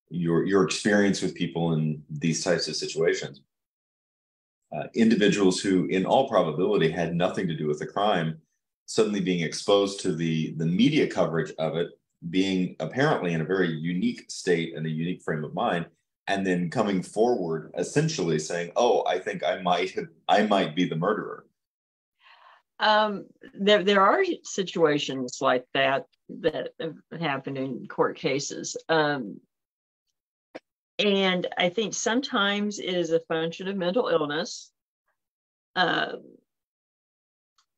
your experience with people in these types of situations. Individuals who, in all probability, had nothing to do with the crime, suddenly being exposed to the media coverage of it, being apparently in a very unique state and a unique frame of mind, and then coming forward essentially saying, oh, I think I might be the murderer. There are situations like that have happened in court cases. And I think sometimes it is a function of mental illness.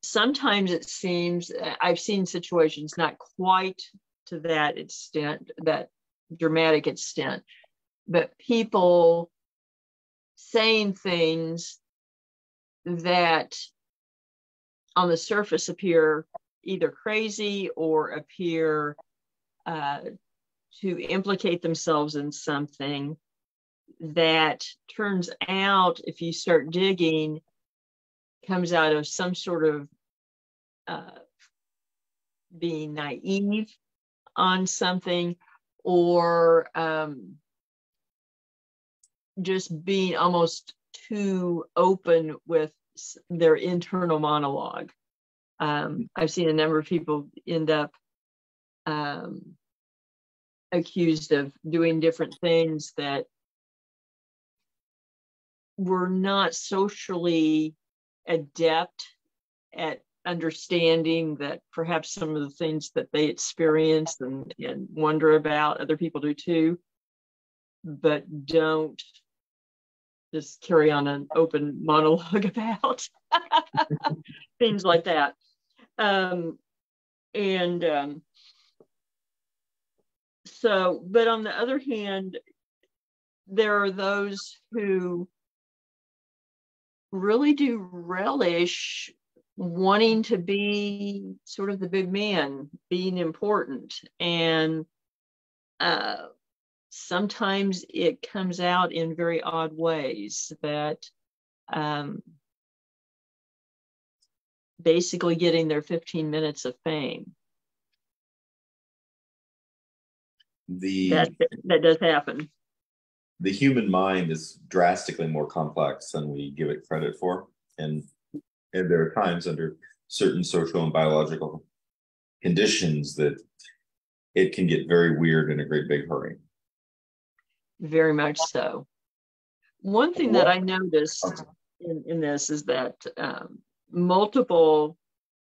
Sometimes it seems, I've seen situations not quite to that extent, that dramatic extent, but people saying things that on the surface appear either crazy or appear to implicate themselves in something that turns out, if you start digging, comes out of some sort of being naive on something, or just being almost too open with their internal monologue. I've seen a number of people end up accused of doing different things that were not socially adept at understanding, that perhaps some of the things that they experienced and wonder about, other people do too, but don't just carry on an open monologue about things like that. And so, but on the other hand, there are those who really do relish wanting to be sort of the big man, being important. And sometimes it comes out in very odd ways that basically getting their 15 minutes of fame. That does happen. The human mind is drastically more complex than we give it credit for. And there are times under certain social and biological conditions that it can get very weird in a great big hurry. Very much so. One thing that I noticed in this is that multiple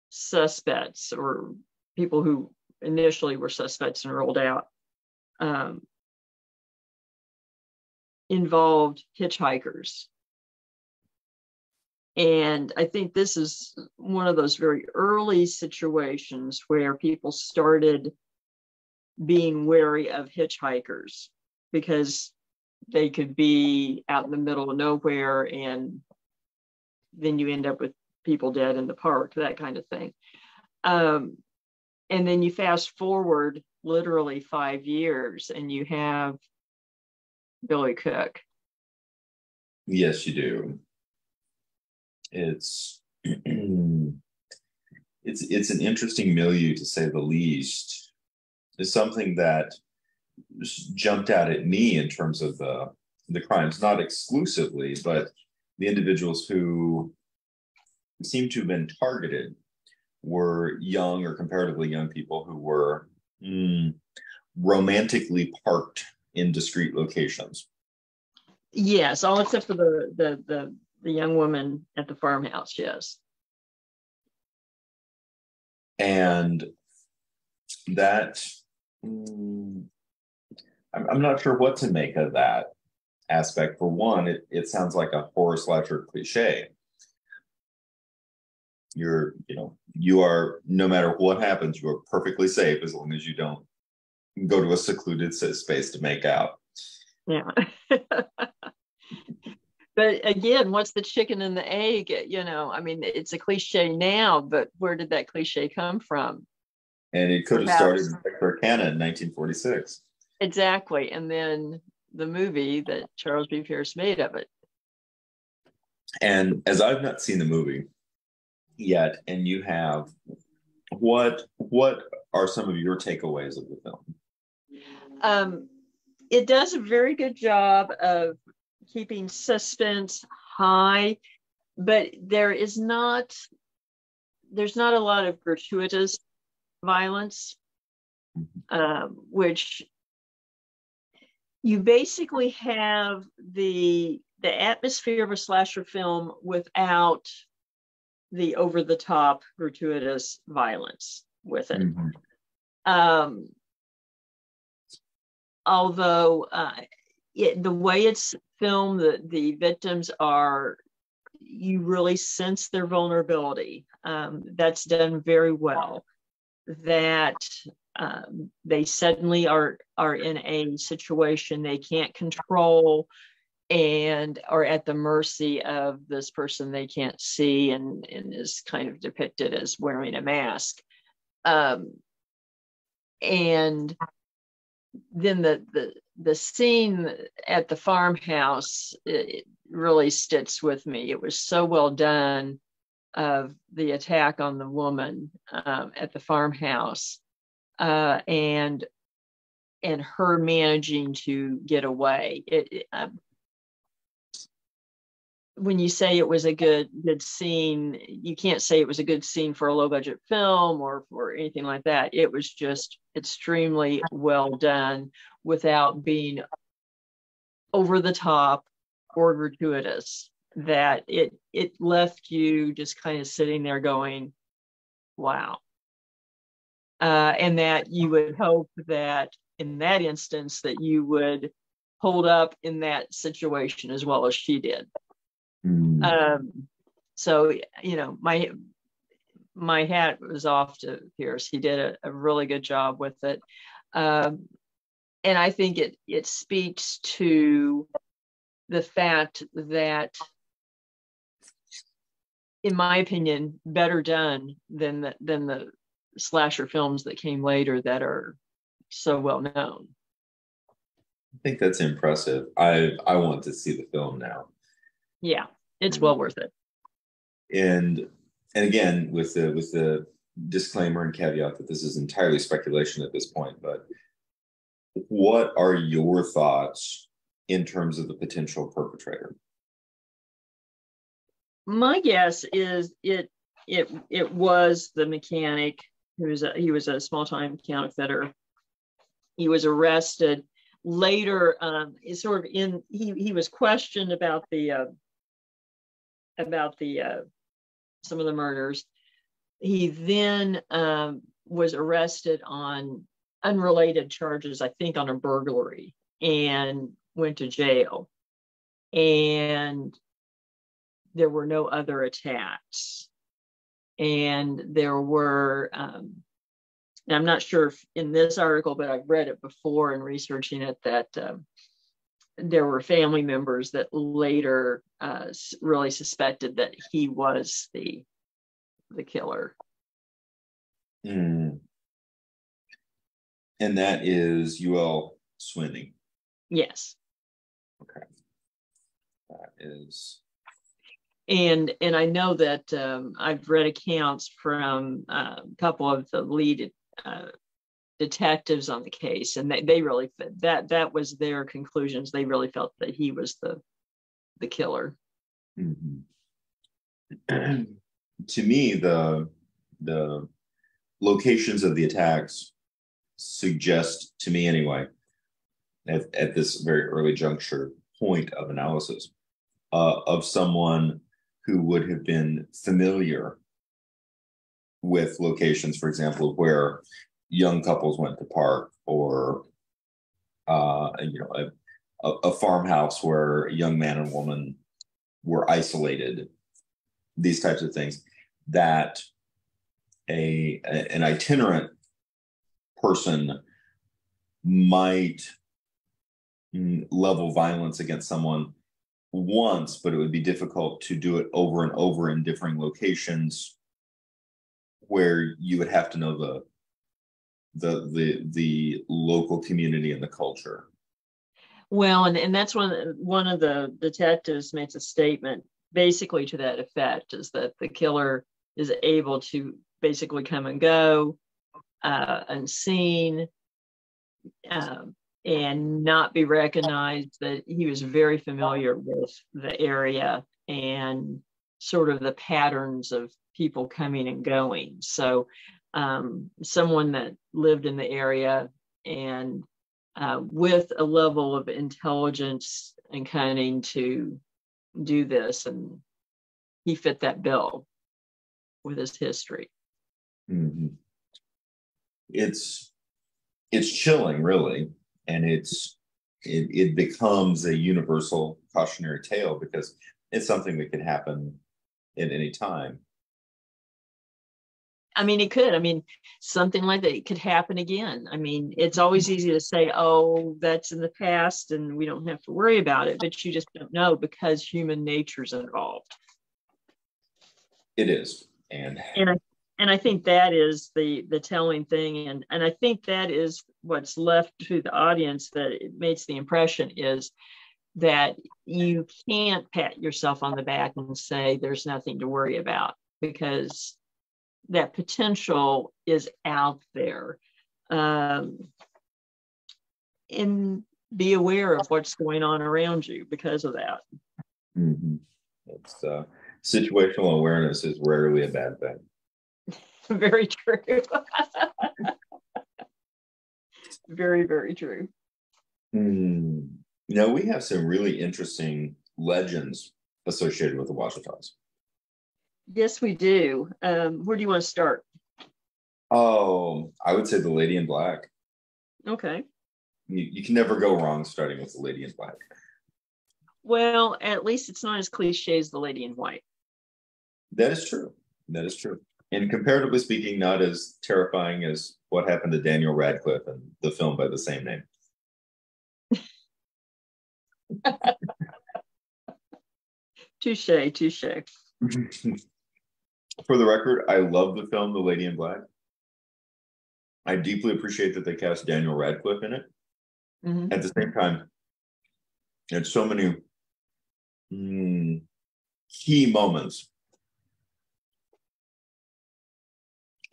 suspects, or people who initially were suspects and rolled out, involved hitchhikers. And I think this is one of those very early situations where people started being wary of hitchhikers, because they could be out in the middle of nowhere and then you end up with people dead in the park, that kind of thing. And then you fast forward literally 5 years and you have Billy Cook. Yes, you do. It's it's an interesting milieu, to say the least. It's something that jumped out at me in terms of the crimes, not exclusively, but the individuals who seem to have been targeted were young or comparatively young people who were romantically parked in discrete locations. Yes, all except for the young woman at the farmhouse, yes. And that, I'm not sure what to make of that aspect. For one, it sounds like a horror slasher cliche. You are, no matter what happens, you are perfectly safe as long as you don't go to a secluded space to make out. Yeah. But again, what's the chicken and the egg? I mean, it's a cliche now, but where did that cliche come from? And it could have started in Texarkana in 1946. Exactly. And then the movie that Charles B. Pierce made of it. And as I've not seen the movie yet, and you have, what are some of your takeaways of the film? It does a very good job of keeping suspense high, but there's not a lot of gratuitous violence, which you basically have the atmosphere of a slasher film without the over-the-top gratuitous violence with it. Mm-hmm. Although the way it's filmed, the victims are, you really sense their vulnerability. That's done very well. That they suddenly are in a situation they can't control and are at the mercy of this person they can't see, and is kind of depicted as wearing a mask. And then the scene at the farmhouse, it really sticks with me. It was so well done, of the attack on the woman at the farmhouse, and her managing to get away. When you say it was a good scene, you can't say it was a good scene for a low budget film or for anything like that. It was just extremely well done without being over the top or gratuitous, that it left you just kind of sitting there going, wow. And that you would hope that in that instance that you would hold up in that situation as well as she did. So, my hat was off to Pierce. He did a really good job with it. And I think it speaks to the fact that, in my opinion, better done than the slasher films that came later that are so well known. I think that's impressive. I want to see the film now. Yeah, it's well worth it. And again, with the disclaimer and caveat that this is entirely speculation at this point, but what are your thoughts in terms of the potential perpetrator? My guess is it was the mechanic. He was a small-time counterfeiter. He was arrested later. He was questioned about the some of the murders. He then was arrested on unrelated charges, I think on a burglary, and went to jail. And there were no other attacks. And there were, and I'm not sure if in this article, but I've read it before in researching it, that there were family members that later really suspected that he was the killer. Mm. And that is UL Swinney. Yes. Okay. That is. And I know that I've read accounts from a couple of the lead detectives on the case, and they really that was their conclusions. They really felt that he was the killer. Mm-hmm. To me, the locations of the attacks suggest, to me anyway, at this very early juncture point of analysis, of someone who would have been familiar with locations, for example, where young couples went to park, or a farmhouse where a young man and woman were isolated. These types of things, that an itinerant person might level violence against someone once, but it would be difficult to do it over and over in differing locations, where you would have to know the local community and the culture. Well, and that's one of the detectives makes a statement basically to that effect, is that the killer is able to basically come and go unseen, and not be recognized, that he was very familiar with the area and sort of the patterns of people coming and going. So someone that lived in the area and with a level of intelligence and cunning to do this, and he fit that bill with his history. Mm-hmm. It's chilling, really, and it becomes a universal cautionary tale, because it's something that can happen at any time. I mean, it could. I mean, something like that could happen again. I mean, it's always easy to say, oh, that's in the past and we don't have to worry about it, but you just don't know, because human nature's involved. It is. And I think that is the telling thing. And I think that is what's left to the audience, that it makes the impression, is that you can't pat yourself on the back and say there's nothing to worry about, because that potential is out there. And be aware of what's going on around you because of that. Mm-hmm. It's situational awareness is rarely a bad thing. Very true. Very, very true. We have some really interesting legends associated with the Ouachitas. Yes, we do. Where do you want to start? Oh, I would say the Lady in Black. Okay. You can never go wrong starting with the Lady in Black. Well, at least it's not as cliche as the Lady in White. That is true. That is true. And comparatively speaking, not as terrifying as what happened to Daniel Radcliffe in the film by the same name. Touche, touche. For the record, I love the film The Lady in Black. I deeply appreciate that they cast Daniel Radcliffe in it. Mm-hmm. At the same time, there's so many key moments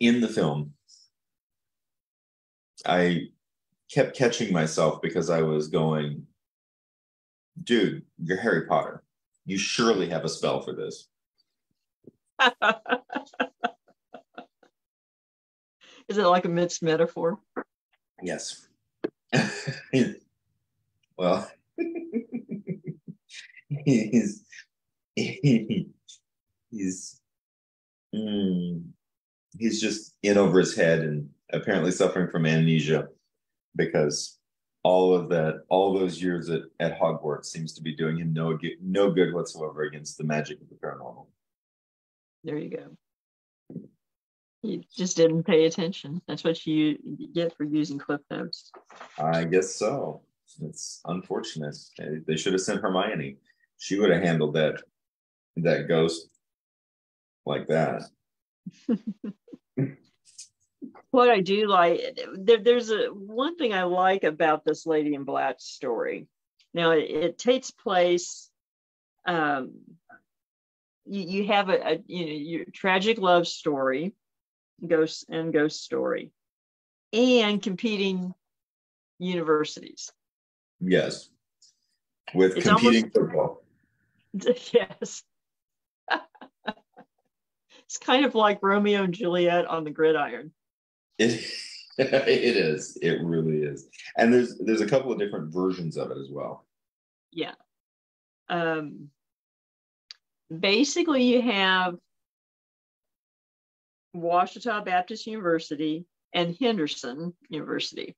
in the film. I kept catching myself because I was going, dude, you're Harry Potter. You surely have a spell for this. Is it like a mixed metaphor? Yes. Well, he's just in over his head and apparently suffering from amnesia because all those years at Hogwarts seems to be doing him no good whatsoever against the magic of the paranormal. There you go. You just didn't pay attention. That's what you get for using Cliff Notes. I guess so. It's unfortunate. They should have sent Hermione. She would have handled that ghost like that. What I do like, there's one thing I like about this Lady in Black story. Now it takes place. You have your tragic love story, ghost story, and competing universities. Yes, with it's competing football. Yes. It's kind of like Romeo and Juliet on the gridiron. It is. It really is. And there's a couple of different versions of it as well. Yeah. Basically, you have Ouachita Baptist University and Henderson University.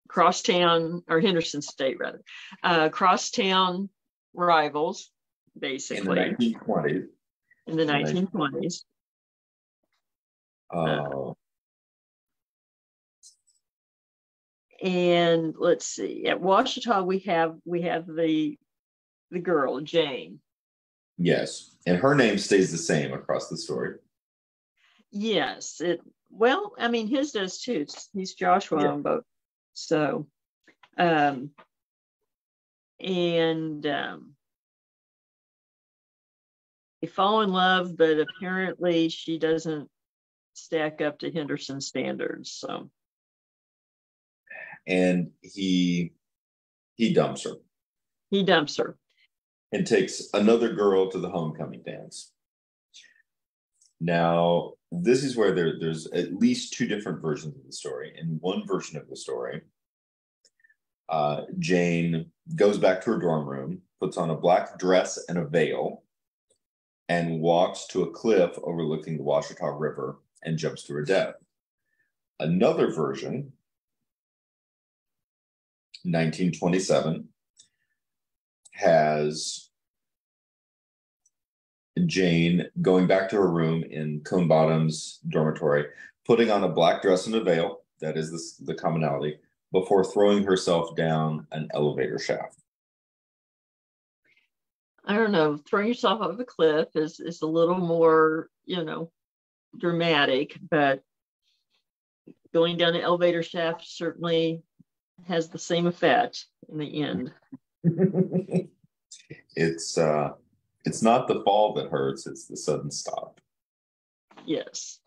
Crosstown, or Henderson State, rather. Crosstown rivals, basically. In the 1920s. In the 1920s. And let's see. At Ouachita, we have the girl, Jane. Yes. And her name stays the same across the story. Yes. His does too. He's Joshua on both. So, they fall in love, but apparently she doesn't stack up to Henderson standards. So, and he dumps her. He dumps her and takes another girl to the homecoming dance. Now, this is where there's at least two different versions of the story. In one version of the story, Jane goes back to her dorm room, puts on a black dress and a veil, and walks to a cliff overlooking the Ouachita River and jumps to her death. Another version, 1927, has Jane going back to her room in Cone Bottom's dormitory, putting on a black dress and a veil, that is the commonality, before throwing herself down an elevator shaft. I don't know, throwing yourself off a cliff is a little more, dramatic, but going down an elevator shaft certainly has the same effect in the end. It's not the fall that hurts, it's the sudden stop. Yes.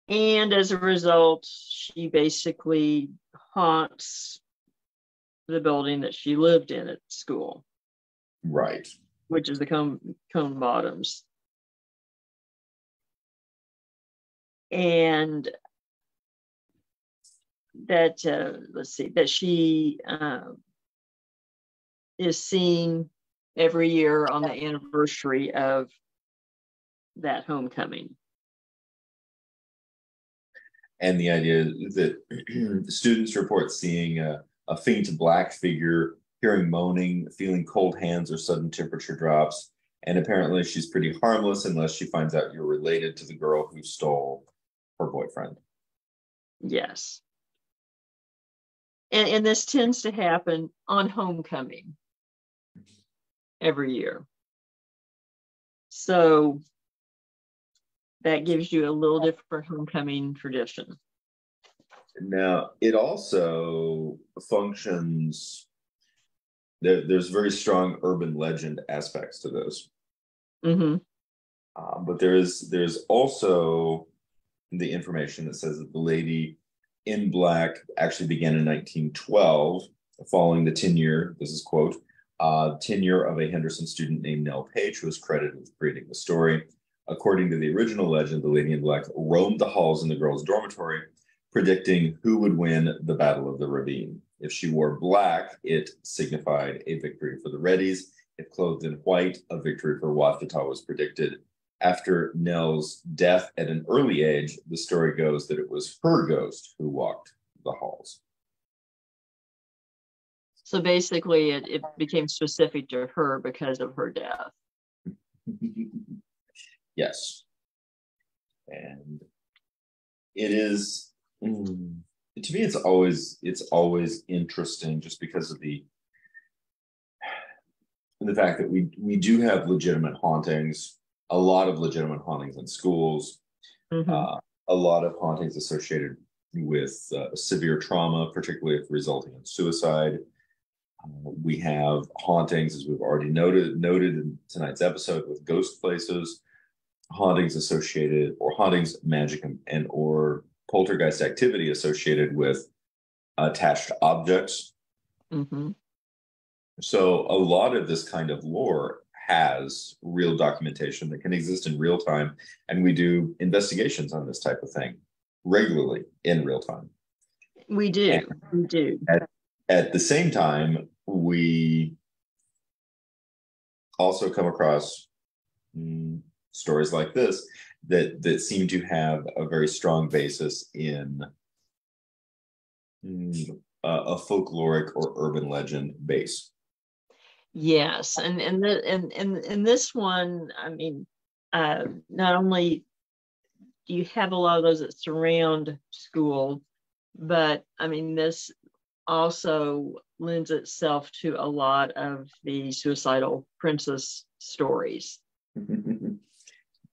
And as a result, she basically haunts the building that she lived in at school. Right. Which is the Cone Bottoms. And that, that she is seen every year on the anniversary of that homecoming. And the idea that students report seeing a faint black figure, hearing moaning, feeling cold hands or sudden temperature drops, And apparently she's pretty harmless unless she finds out you're related to the girl who stole her boyfriend. Yes. And this tends to happen on homecoming every year. So that gives you a little different homecoming tradition. Now, it also functions, there's very strong urban legend aspects to this. Mm-hmm. But there's also the information that says that the lady in black actually began in 1912, following the tenure, this is quote, tenure of a Henderson student named Nell Page, who was credited with creating the story. According to the original legend, the lady in black roamed the halls in the girls' dormitory, predicting who would win the Battle of the Ravine. If she wore black, it signified a victory for the Reddies. If clothed in white, a victory for Ouachita was predicted. After Nell's death at an early age, the story goes that it was her ghost who walked the halls. So basically, it became specific to her because of her death. Yes. And it is, to me, it's always interesting just because of the fact that we do have legitimate hauntings, a lot of legitimate hauntings in schools, a lot of hauntings associated with severe trauma, particularly if resulting in suicide. We have hauntings, as we've already noted in tonight's episode, with ghost places, hauntings associated, or hauntings, magic, and or poltergeist activity associated with attached objects. Mm-hmm. So a lot of this kind of lore has real documentation that can exist in real time, and we do investigations on this type of thing regularly in real time. We do. At the same time, we also come across stories like this that seem to have a very strong basis in a folkloric or urban legend base. Yes, and this one, I mean, not only do you have a lot of those that surround school, but I mean, this also lends itself to a lot of the suicidal princess stories.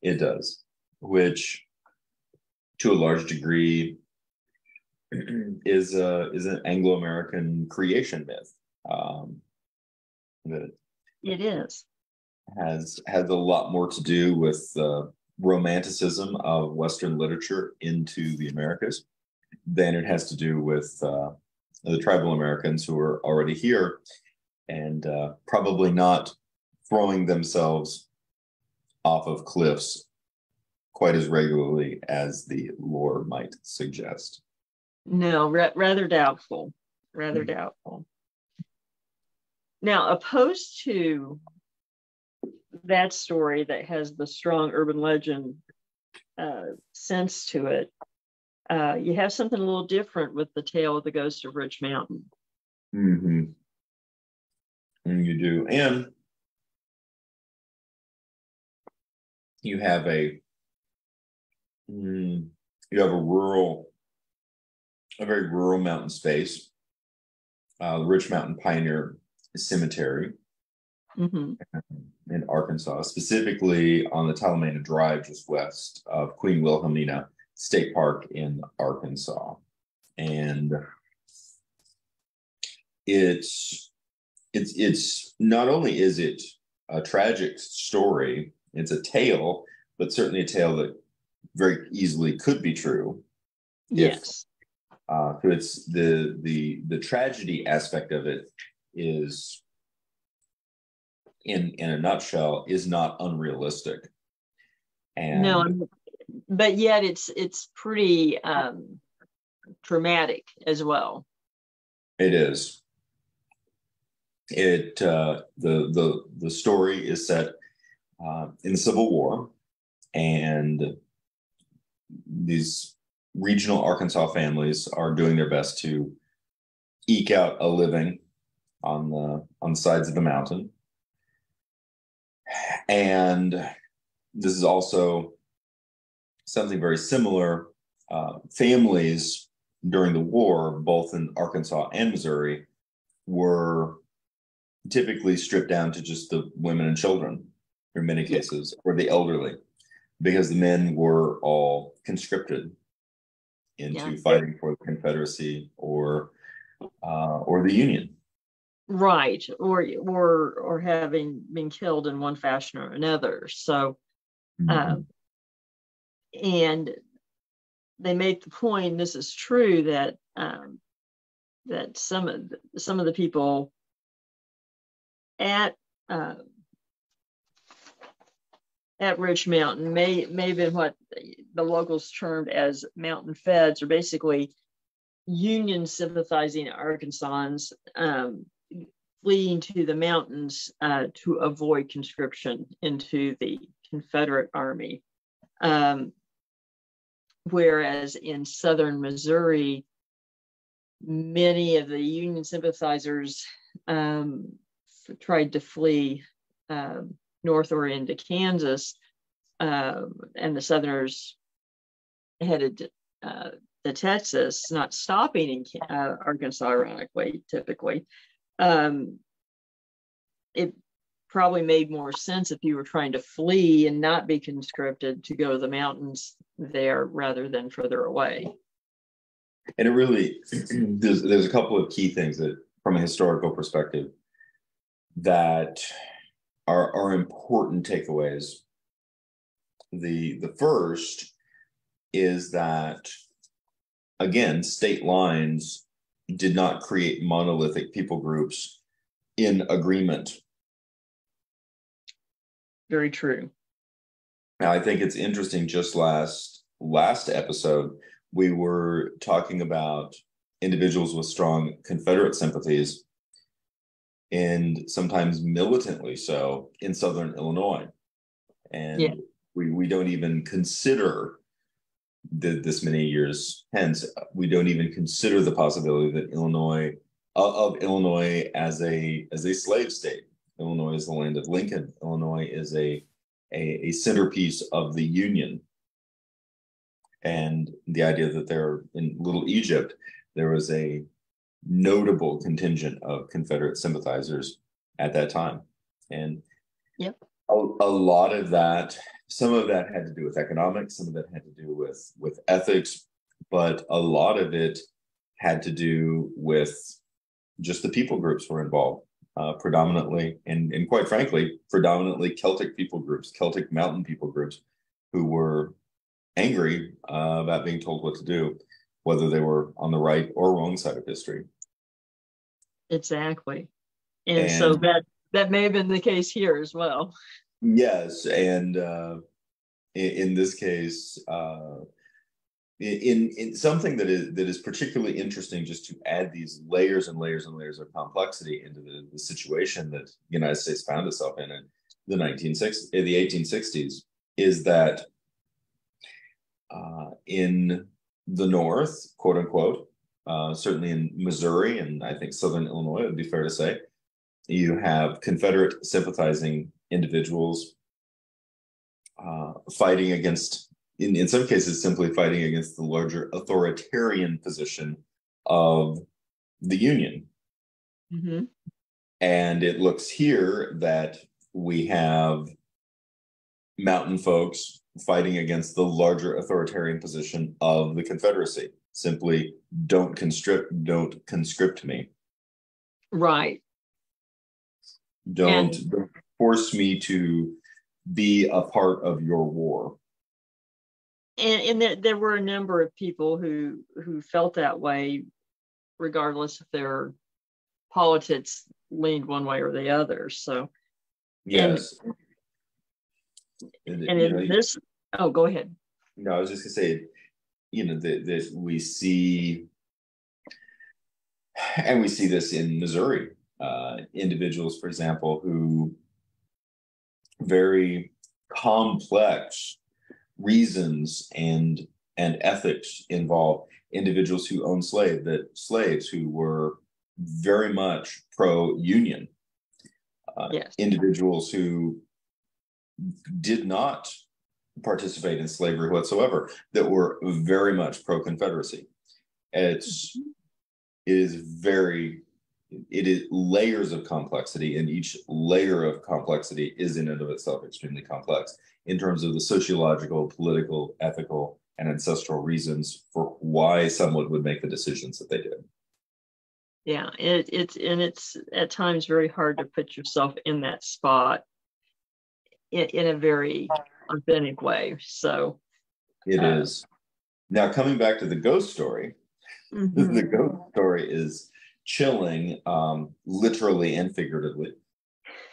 It does, which to a large degree is an Anglo-American creation myth. That it is has a lot more to do with romanticism of Western literature into the Americas than it has to do with the tribal Americans who are already here and probably not throwing themselves off of cliffs quite as regularly as the lore might suggest. No, rather doubtful. Rather doubtful. Now, opposed to that story that has the strong urban legend sense to it, you have something a little different with the tale of the ghost of Rich Mountain. Mm-hmm. And you do. And you have a very rural mountain space, Rich Mountain Pioneer Cemetery in Arkansas, specifically on the Talamena Drive, just west of Queen Wilhelmina State Park in Arkansas. And it's not only is it a tragic story, it's a tale, but certainly a tale that very easily could be true. Yes. So it's the tragedy aspect of it is, in a nutshell, is not unrealistic. And no, but yet it's pretty traumatic as well. It is. The story is set in the Civil War, and these regional Arkansas families are doing their best to eke out a living on the sides of the mountain. And this is also something very similar. Families during the war, both in Arkansas and Missouri, were typically stripped down to just the women and children, in many cases, or the elderly, because the men were all conscripted into fighting for the Confederacy or the Union. Right, or having been killed in one fashion or another. So, and they make the point. This is true that that some of the people at Rich Mountain may have been what the locals termed as mountain feds, or basically Union sympathizing Arkansans fleeing to the mountains to avoid conscription into the Confederate Army. Whereas in southern Missouri, many of the Union sympathizers tried to flee north or into Kansas, and the Southerners headed to Texas, not stopping in Arkansas, ironically, typically. It probably made more sense if you were trying to flee and not be conscripted to go to the mountains there rather than further away. And it really, there's a couple of key things that, from a historical perspective, that are important takeaways. The first is that, again, state lines did not create monolithic people groups in agreement. Very true. Now, I think it's interesting, just last episode, we were talking about individuals with strong Confederate sympathies, and sometimes militantly so, in Southern Illinois. And we don't even consider this many years hence, we don't even consider the possibility that Illinois as a slave state. Illinois is the land of Lincoln. Illinois is a centerpiece of the Union. And the idea that there, in Little Egypt, there was a notable contingent of Confederate sympathizers at that time. And a lot of that, some of that had to do with economics, some of that had to do with ethics, but a lot of it had to do with just the people groups were involved, predominantly, and quite frankly, predominantly Celtic people groups, Celtic mountain people groups, who were angry about being told what to do, whether they were on the right or wrong side of history. Exactly. And so that may have been the case here as well. Yes. And in this case, in something that is particularly interesting, just to add these layers and layers and layers of complexity into the situation that the United States found itself in the 1860s, is that in the North, quote unquote, certainly in Missouri and I think Southern Illinois, it would be fair to say, you have Confederate sympathizing individuals fighting against, in some cases, simply fighting against the larger authoritarian position of the Union. Mm-hmm. And it looks here that we have mountain folks fighting against the larger authoritarian position of the Confederacy. Simply, don't conscript me. Right. Don't force me to be a part of your war. And there were a number of people who felt that way, regardless if their politics leaned one way or the other. So, yes. Oh, go ahead. No, I was just gonna say, that we see, and we see this in Missouri, individuals, for example, who very complex reasons and ethics involve individuals who own slaves who were very much pro-union, individuals who did not participate in slavery whatsoever, that were very much pro-Confederacy. It is layers of complexity, and each layer of complexity is in and of itself extremely complex in terms of the sociological, political, ethical, and ancestral reasons for why someone would make the decisions that they did. Yeah, it's at times very hard to put yourself in that spot in a very authentic way. So it is. Now, coming back to the ghost story, the ghost story is chilling, literally and figuratively,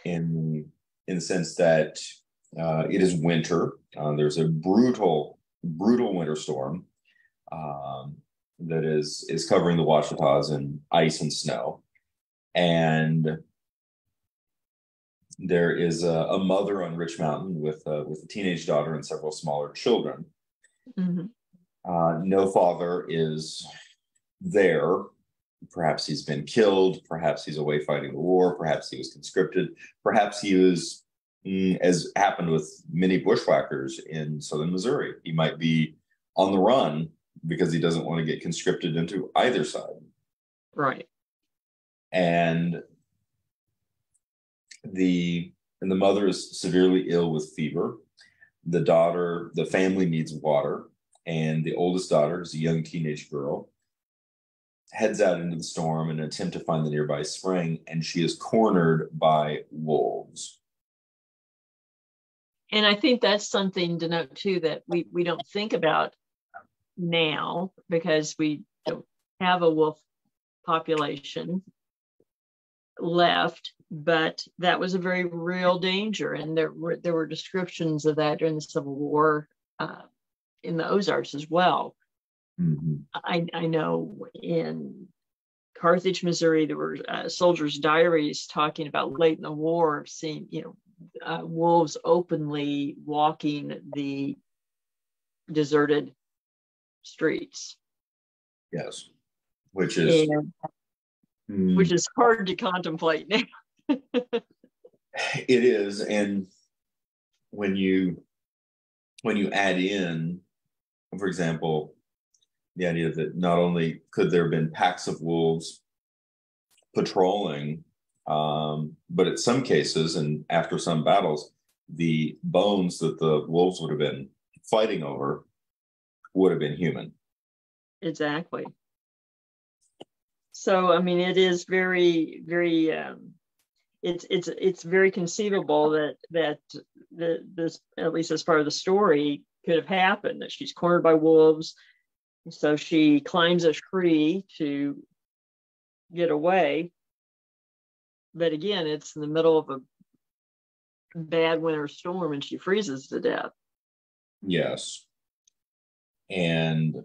in the sense that it is winter. There's a brutal winter storm that is covering the Ouachitas in ice and snow, and there is a mother on Rich Mountain with a teenage daughter and several smaller children. No father is there. Perhaps he's been killed. Perhaps he's away fighting the war. Perhaps he was conscripted. Perhaps he was, as happened with many bushwhackers in southern Missouri, he might be on the run because he doesn't want to get conscripted into either side. Right. And the mother is severely ill with fever. The family needs water, and the oldest daughter is a young teenage girl, heads out into the storm in an attempt to find the nearby spring, and she is cornered by wolves. And I think that's something to note too, that we don't think about now because we don't have a wolf population left, but that was a very real danger, and there were descriptions of that during the Civil War in the Ozarks as well. I know in Carthage, Missouri, there were soldiers' diaries talking about late in the war seeing wolves openly walking the deserted streets. Yes, which is hard to contemplate now. It is, and when you add in, for example, the idea that not only could there have been packs of wolves patrolling, but in some cases and after some battles, the bones that the wolves would have been fighting over would have been human. Exactly. So, I mean, it is very, very, it's very conceivable that this, at least as part of the story, could have happened, that she's cornered by wolves. So she climbs a tree to get away. But again, it's in the middle of a bad winter storm and she freezes to death. Yes. And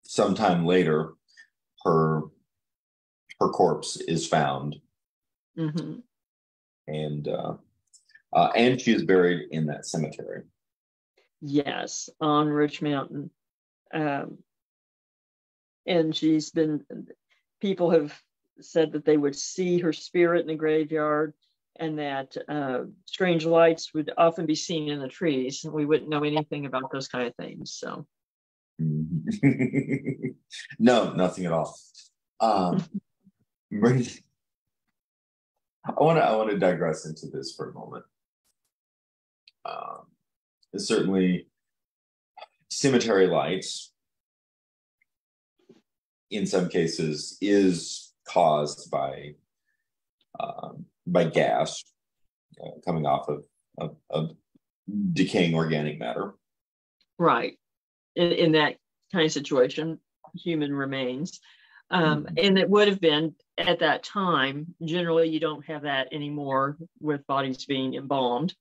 sometime later, her corpse is found. And she is buried in that cemetery. Yes, on Rich Mountain. And people have said that they would see her spirit in the graveyard, and that strange lights would often be seen in the trees. We wouldn't know anything about those kind of things. So, no, nothing at all. I want to digress into this for a moment. Certainly, cemetery lights, in some cases, is caused by gas coming off of decaying organic matter. Right. In that kind of situation, human remains. And it would have been at that time. Generally, you don't have that anymore with bodies being embalmed.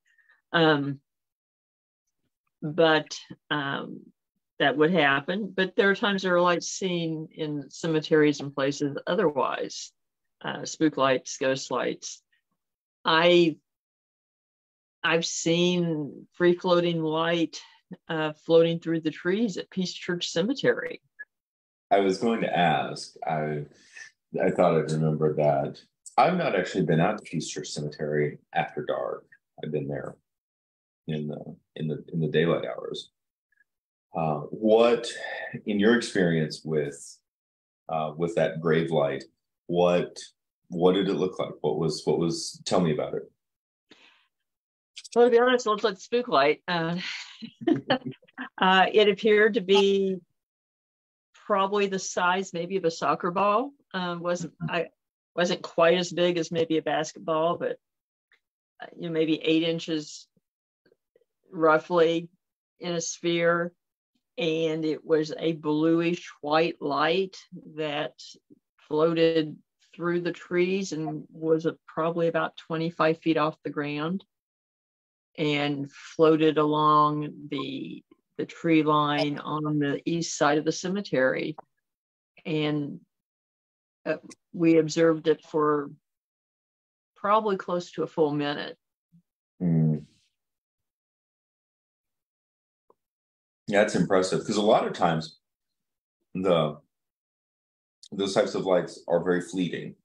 But that would happen. But there are times there are lights seen in cemeteries and places otherwise, spook lights, ghost lights. I've seen free floating light floating through the trees at Peace Church Cemetery. I was going to ask. I thought I'd remember that. I've not actually been out to Peace Church Cemetery after dark. I've been there in the daylight hours. What, in your experience with that grave light, what did it look like? What was? Tell me about it. Well, to be honest, it looks like spook light. It appeared to be probably the size maybe of a soccer ball. Wasn't quite as big as maybe a basketball, but maybe 8 inches roughly in a sphere. And it was a bluish white light that floated through the trees and was probably about 25 feet off the ground and floated along the tree line on the east side of the cemetery. And we observed it for probably close to a full minute. Yeah, that's impressive, because a lot of times those types of lights are very fleeting.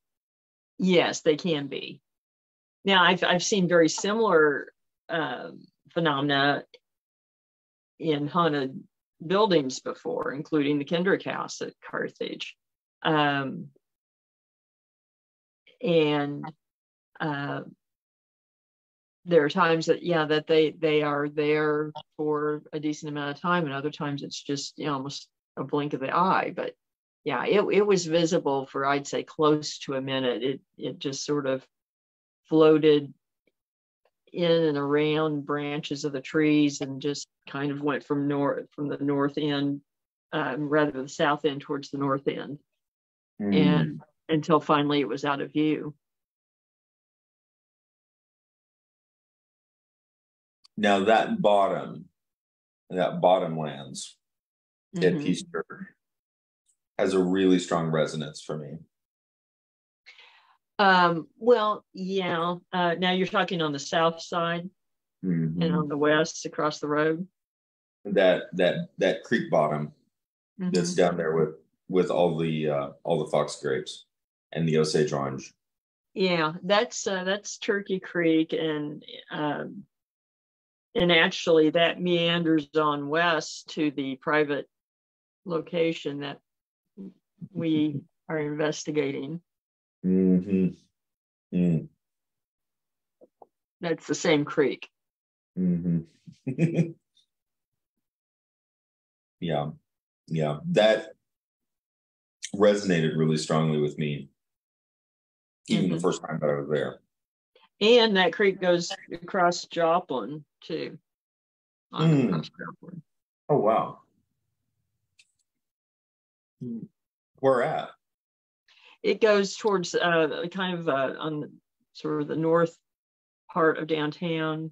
Yes, they can be. Now, I've seen very similar phenomena in haunted buildings before, including the Kendrick House at Carthage. And there are times that they are there for a decent amount of time, and other times it's just almost a blink of the eye. But yeah, it was visible for, I'd say, close to a minute. It just sort of floated in and around branches of the trees and just kind of went from the north end, rather than the south end, towards the north end, and until finally it was out of view. Now that bottom lands at Peace Church has a really strong resonance for me. Well, yeah. Now you're talking on the south side and on the west across the road. That creek bottom that's down there with all the fox grapes and the Osage orange. Yeah, that's Turkey Creek, and actually that meanders on west to the private location that we are investigating. That's the same creek. Yeah, that resonated really strongly with me, even the first time that I was there. And that creek goes across Joplin too. Across Joplin. Oh wow! Where at? It goes towards kind of on sort of the north part of downtown,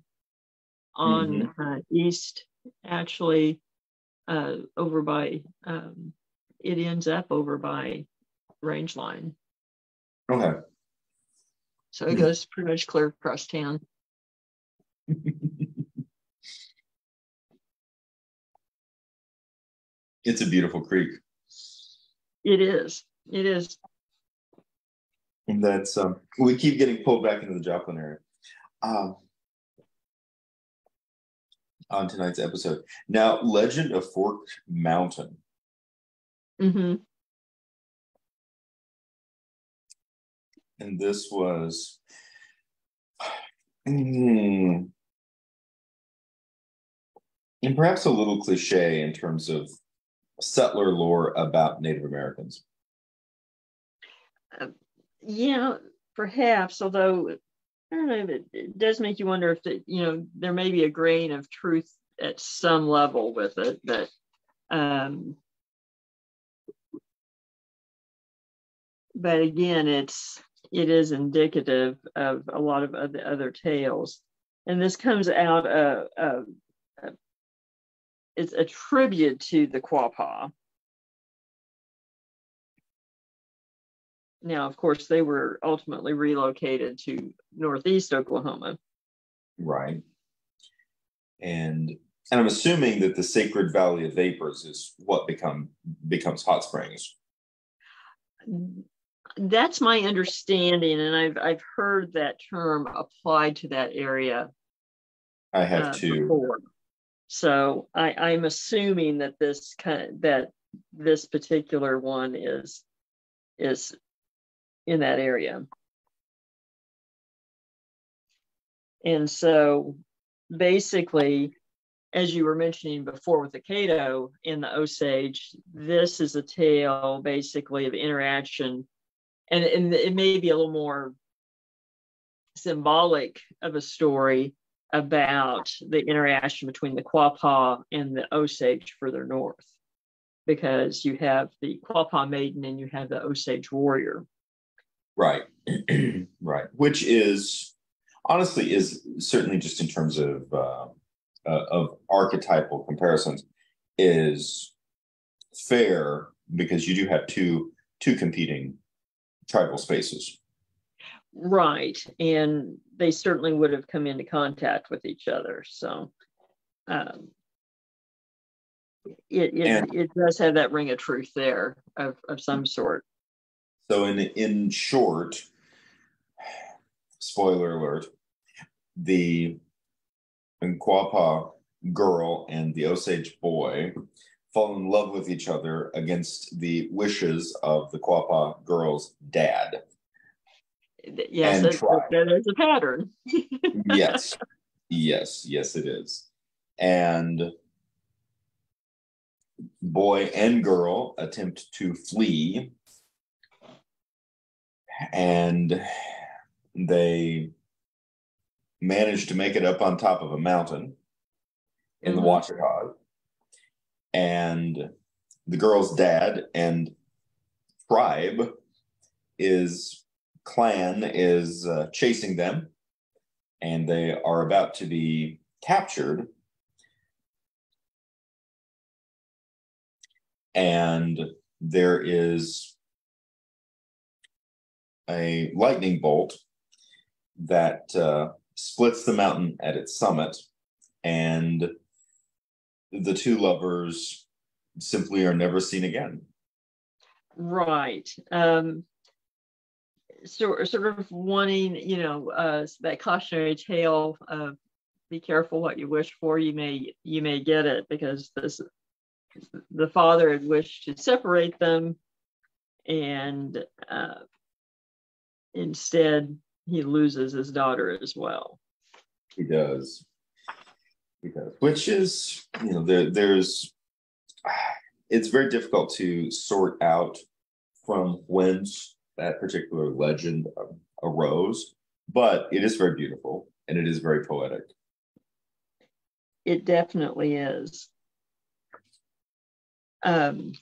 on east, actually, over by, it ends up over by Rangeline. Okay. So it goes pretty much clear across town. It's a beautiful creek. It is. It is. And that's we keep getting pulled back into the Joplin area on tonight's episode. Now, Legend of Fouke Mountain. And this was and perhaps a little cliche in terms of settler lore about Native Americans. Yeah, perhaps, although I don't know, it does make you wonder if there may be a grain of truth at some level with it, but again, it is indicative of a lot of other tales, and this comes out of it's a tribute to the Quapaw. Now, of course, they were ultimately relocated to northeast Oklahoma. Right. And I'm assuming that the Sacred Valley of Vapors is what becomes Hot Springs. That's my understanding, and I've heard that term applied to that area I have too. before. So I'm assuming that this particular one is in that area. And so basically, as you were mentioning before with the Caddo in the Osage, this is a tale basically of interaction, and it may be a little more symbolic of a story about the interaction between the Quapaw and the Osage further north, because you have the Quapaw maiden and you have the Osage warrior. Right. Right. Which is honestly is certainly, just in terms of archetypal comparisons, is fair, because you do have two competing tribal spaces. Right. And they certainly would have come into contact with each other. So it does have that ring of truth there of some sort. So in short, spoiler alert, the Quapaw girl and the Osage boy fall in love with each other against the wishes of the Quapaw girl's dad. Yes, there's a pattern. Yes, it is. And boy and girl attempt to flee, and they manage to make it up on top of a mountain in the Ouachitas. And the girl's dad and clan is chasing them, and they are about to be captured. And there is a lightning bolt that splits the mountain at its summit, and the two lovers simply are never seen again. Right. So sort of wanting, that cautionary tale of be careful what you wish for. You may get it, because the father had wished to separate them, and instead he loses his daughter as well. He does. Which is, there's, it's very difficult to sort out from whence that particular legend arose, but it is very beautiful and it is very poetic. It definitely is. I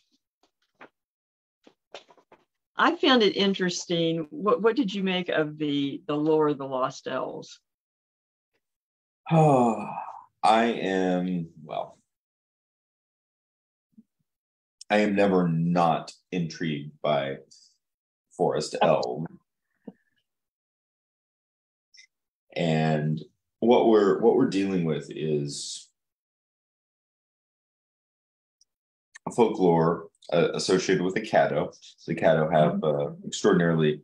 found it interesting. What did you make of the lore of the Lost Elves? Oh, I am never not intrigued by forest elves. And what we're dealing with is a folklore associated with the Caddo. The Caddo have extraordinarily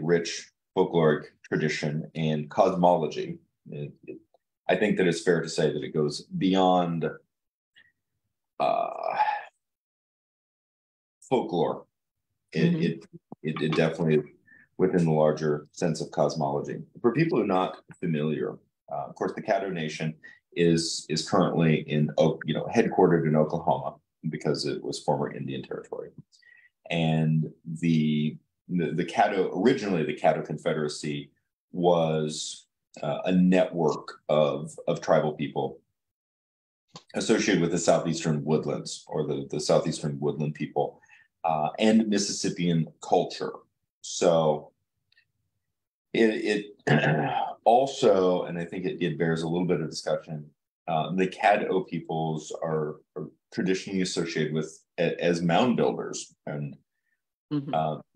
rich folkloric tradition and cosmology. I think that it's fair to say that it goes beyond folklore. It definitely is within the larger sense of cosmology. For people who are not familiar, of course, the Caddo Nation is currently headquartered in Oklahoma, because it was former Indian territory. And the Caddo, originally the Caddo Confederacy, was a network of tribal people associated with the Southeastern Woodlands, or the Southeastern Woodland people, and Mississippian culture. So it also, and I think it bears a little bit of discussion, the Caddo peoples are traditionally associated with as mound builders, and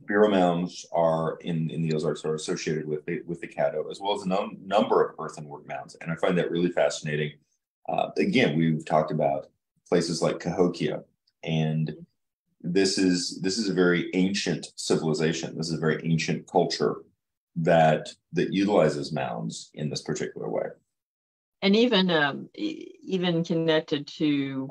Bureau mounds are in the Ozarks are associated with the Caddo, as well as a number of earthenwork mounds, and I find that really fascinating. Again, we've talked about places like Cahokia, and this is a very ancient civilization. This is a very ancient culture that utilizes mounds in this particular way. And even connected to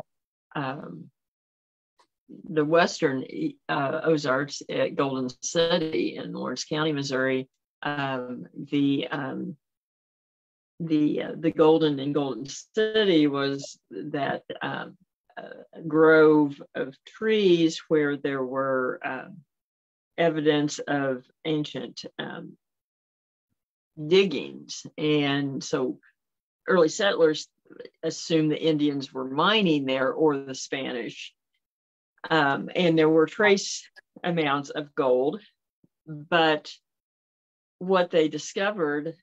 the western Ozarks at Golden City in Lawrence County, Missouri, the golden in Golden City was that grove of trees where there were evidence of ancient diggings. And so early settlers assumed the Indians were mining there, or the Spanish. And there were trace amounts of gold. But what they discovered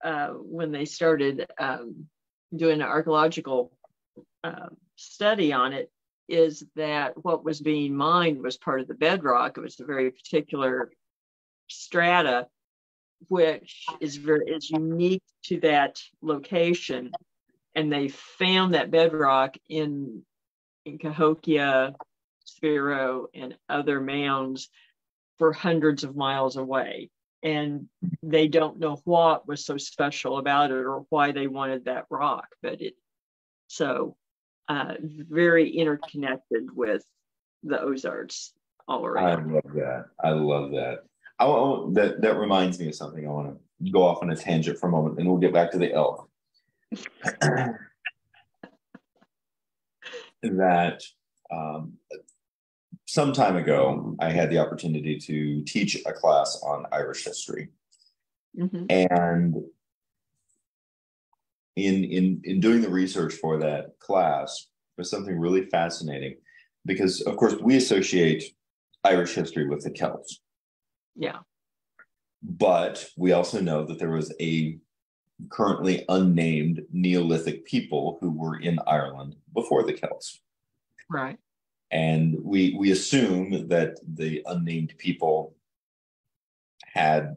when they started doing an archaeological study on it is that what was being mined was part of the bedrock. It was a very particular strata, which is unique to that location. And they found that bedrock in Cahokia, Spiro, and other mounds for hundreds of miles away. And they don't know what was so special about it or why they wanted that rock, but very interconnected with the Ozarks all around. I love that. That reminds me of something. I want to go off on a tangent for a moment, and we'll get back to the elk. That some time ago, I had the opportunity to teach a class on Irish history. Mm-hmm. And in doing the research for that class, was something really fascinating, because, of course, we associate Irish history with the Celts. Yeah. But we also know that there was a currently unnamed Neolithic people who were in Ireland before the Celts. Right. And we assume that the unnamed people had,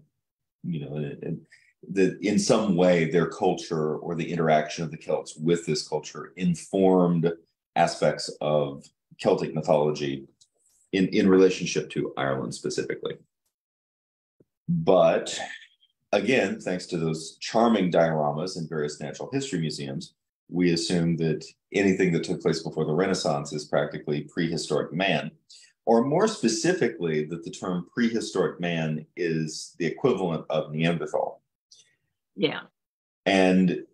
that in some way their culture or the interaction of the Celts with this culture informed aspects of Celtic mythology in relationship to Ireland specifically. But again, thanks to those charming dioramas in various natural history museums, we assume that anything that took place before the Renaissance is practically prehistoric man, or more specifically, that the term prehistoric man is the equivalent of Neanderthal. Yeah. And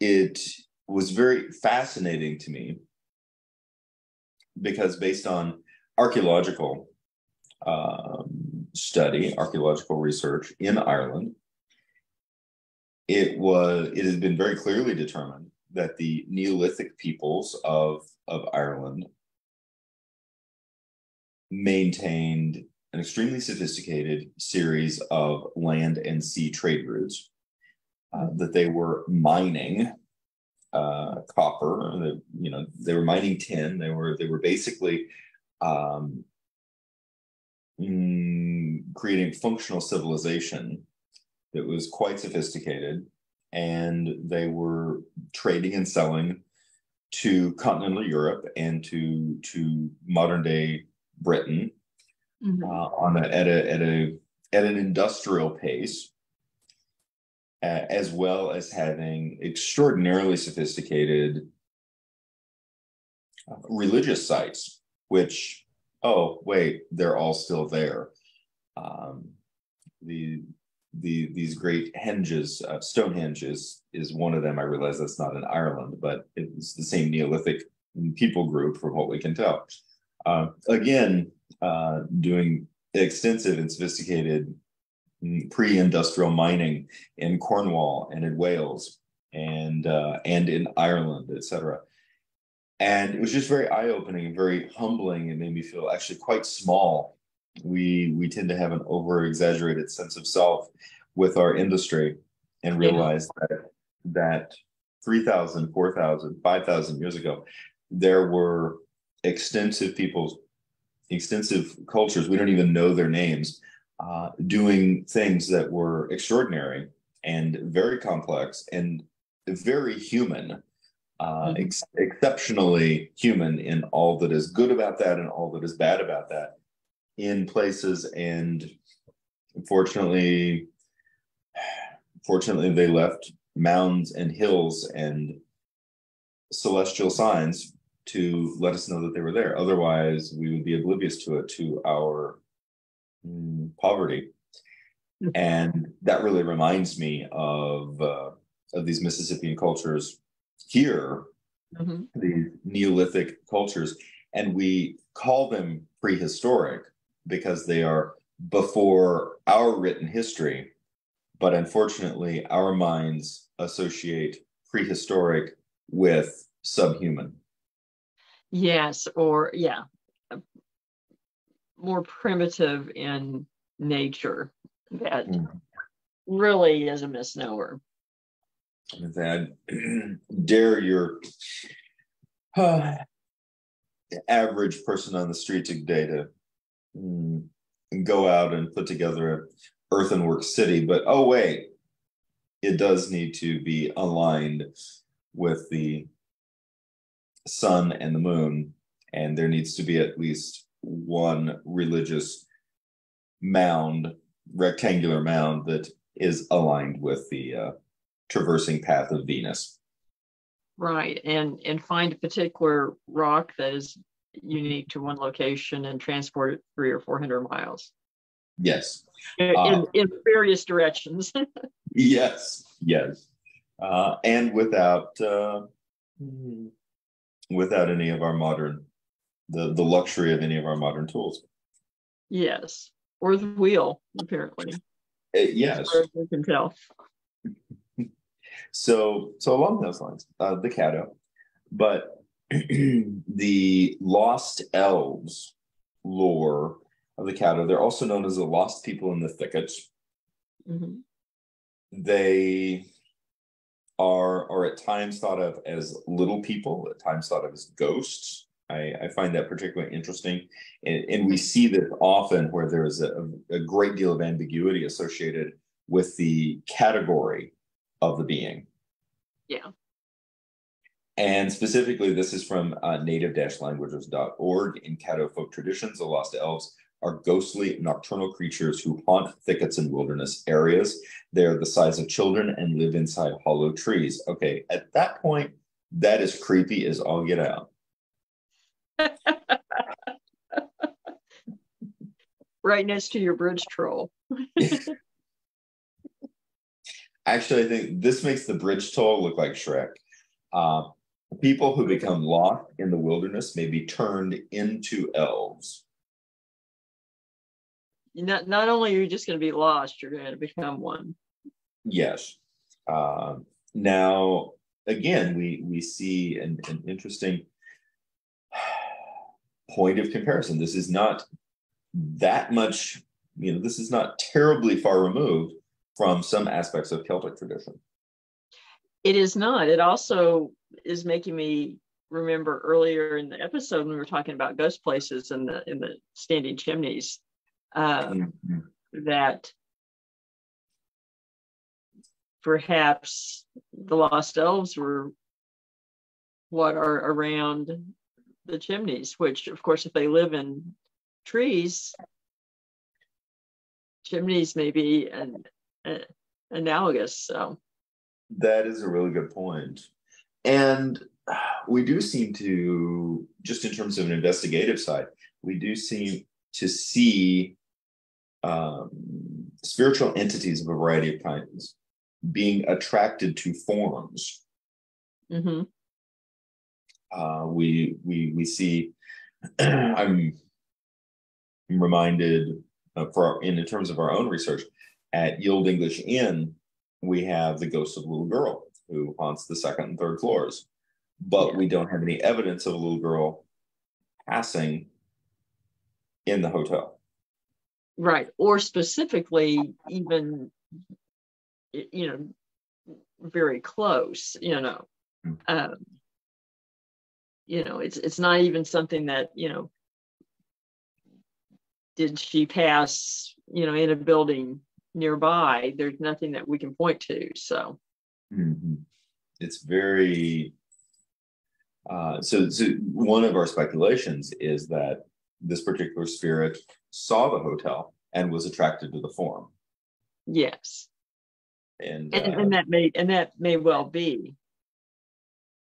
it was very fascinating to me because, based on archaeological archaeological research in Ireland, it has been very clearly determined that the Neolithic peoples of Ireland maintained an extremely sophisticated series of land and sea trade routes, that they were mining copper, they were mining tin, they were basically creating functional civilization that was quite sophisticated, and they were trading and selling to continental Europe and to modern day Britain, mm-hmm. At an industrial pace, as well as having extraordinarily sophisticated religious sites, which, oh wait, they're all still there. These great henges, Stonehenge is one of them. I realize that's not in Ireland, but it's the same Neolithic people group from what we can tell. Again, doing extensive and sophisticated pre-industrial mining in Cornwall and in Wales and in Ireland, etc. And it was just very eye-opening and very humbling, and made me feel actually quite small. We tend to have an over-exaggerated sense of self with our industry, and realize that 3,000, 4,000, 5,000 years ago, there were extensive cultures, we don't even know their names, doing things that were extraordinary and very complex and very human, exceptionally human in all that is good about that and all that is bad about that in places. And fortunately, they left mounds and hills and celestial signs to let us know that they were there. Otherwise, we would be oblivious to it, to our poverty. And that really reminds me of these Mississippian cultures here, these Neolithic cultures, and we call them prehistoric because they are before our written history. But unfortunately, our minds associate prehistoric with subhuman. Yes, or more primitive in nature. That really is a misnomer. That dare your average person on the street today to go out and put together an earthenwork city, but oh wait, it does need to be aligned with the sun and the moon, and there needs to be at least one religious mound, rectangular mound, that is aligned with the traversing path of Venus. Right, and find a particular rock that is unique to one location and transport it 300 or 400 miles. Yes. In various directions. Yes. And without any of our modern, the luxury of any of our modern tools. Yes, or the wheel, apparently. Yes. As far as we can tell. So along those lines, the Caddo, but the Lost Elves lore of the Caddo, they're also known as the Lost People in the Thickets. They are at times thought of as little people, at times thought of as ghosts. I find that particularly interesting. And we see this often where there's a great deal of ambiguity associated with the category of the being. Yeah. And specifically, this is from native-languages.org. In Caddo folk traditions, the Lost Elves are ghostly nocturnal creatures who haunt thickets and wilderness areas. They are the size of children and live inside hollow trees. Okay, at that point, that is creepy as all get out. Right next to your bridge troll. Actually, I think this makes the bridge troll look like Shrek. People who become lost in the wilderness may be turned into elves. Not only are you just going to be lost, you're going to become one. Yes. Now, again, we see an interesting point of comparison. This is not that much, this is not terribly far removed from some aspects of Celtic tradition. It is not. It also is making me remember earlier in the episode when we were talking about ghost places in the standing chimneys, that perhaps the Lost Elves were what are around the chimneys, which, of course, if they live in trees, chimneys may be analogous. So that is a really good point. And we do seem to, just in terms of an investigative side, we do seem to see spiritual entities of a variety of kinds being attracted to forms. We see, I'm reminded in terms of our own research at Yield English Inn, we have the ghost of a little girl who haunts the second and third floors, but we don't have any evidence of a little girl passing in the hotel. Right. Or specifically even, very close, it's not even something that, did she pass, in a building nearby? There's nothing that we can point to. So it's very So one of our speculations is that this particular spirit saw the hotel and was attracted to the form. Yes. And that may well be.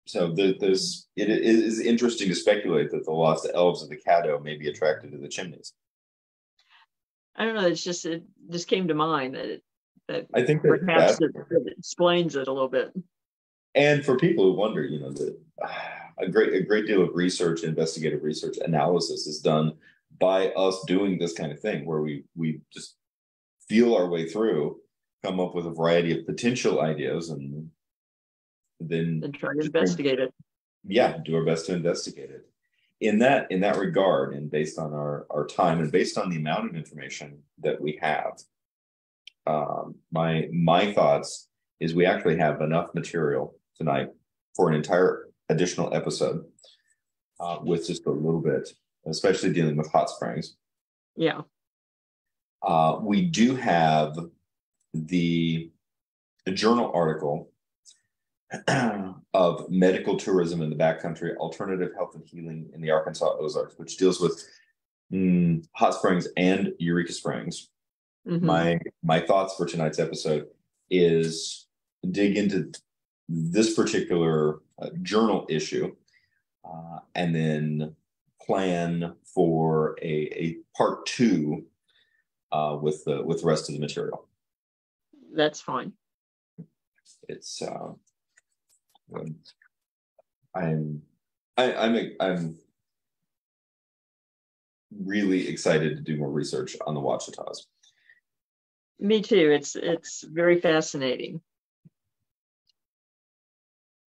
So it is interesting to speculate that the lost elves of the Caddo may be attracted to the chimneys. I don't know. It just came to mind that I think perhaps it explains it a little bit. And for people who wonder, a great deal of research, investigative research, analysis is done by us doing this kind of thing, where we just feel our way through, come up with a variety of potential ideas, and then try to investigate it. Yeah, do our best to investigate it. In that regard, and based on our time and based on the amount of information that we have, my thoughts is we actually have enough material tonight for an entire additional episode with just a little bit, especially dealing with hot springs. Yeah. We do have the journal article of medical tourism in the backcountry, alternative health and healing in the Arkansas Ozarks, which deals with hot springs and Eureka Springs. Mm-hmm. My thoughts for tonight's episode is dig into this particular journal issue, and then plan for a part 2 with the rest of the material. That's fine. It's I'm really excited to do more research on the Ouachitas. Me too. It's very fascinating.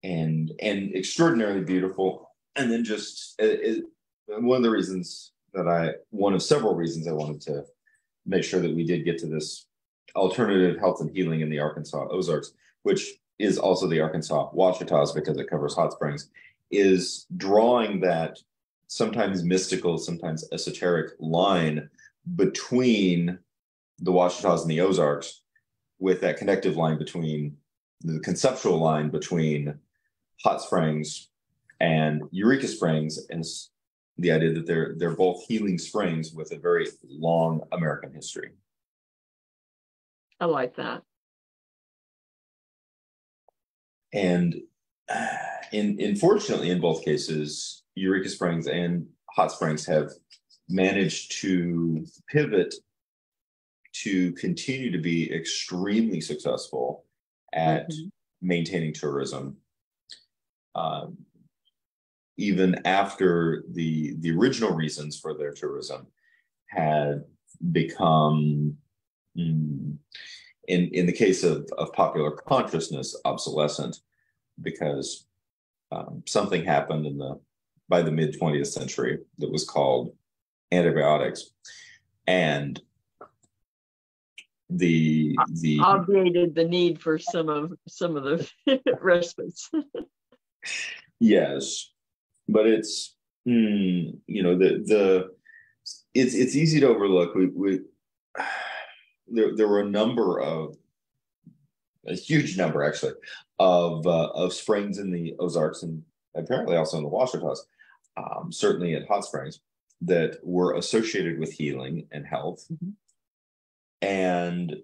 And extraordinarily beautiful. And then just one of several reasons I wanted to make sure that we did get to this alternative health and healing in the Arkansas Ozarks, which is also the Arkansas Ouachitas because it covers hot springs, is drawing that sometimes mystical, sometimes esoteric line between the Ouachitas and the Ozarks, with that connective line between the conceptual line between hot springs and Eureka Springs, and the idea that they're both healing springs with a very long American history. I like that. And fortunately, in both cases, Eureka Springs and Hot Springs have managed to pivot to continue to be extremely successful at maintaining tourism, even after the original reasons for their tourism had become, in the case of popular consciousness, obsolescent, because something happened by the mid 20th century that was called antibiotics, and the obviated the need for some of the respites. Yes, but it's it's easy to overlook. There were a huge number actually of springs in the Ozarks, and apparently also in the Ouachitas, certainly at hot springs, that were associated with healing and health. Mm-hmm. And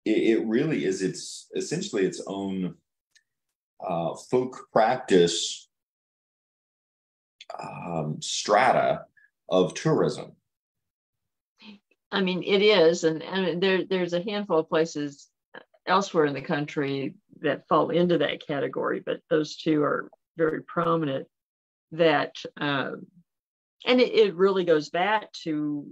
it really is, it's essentially its own folk practice strata of tourism. I mean, it is, and there's a handful of places elsewhere in the country that fall into that category, but those two are very prominent. That and it really goes back to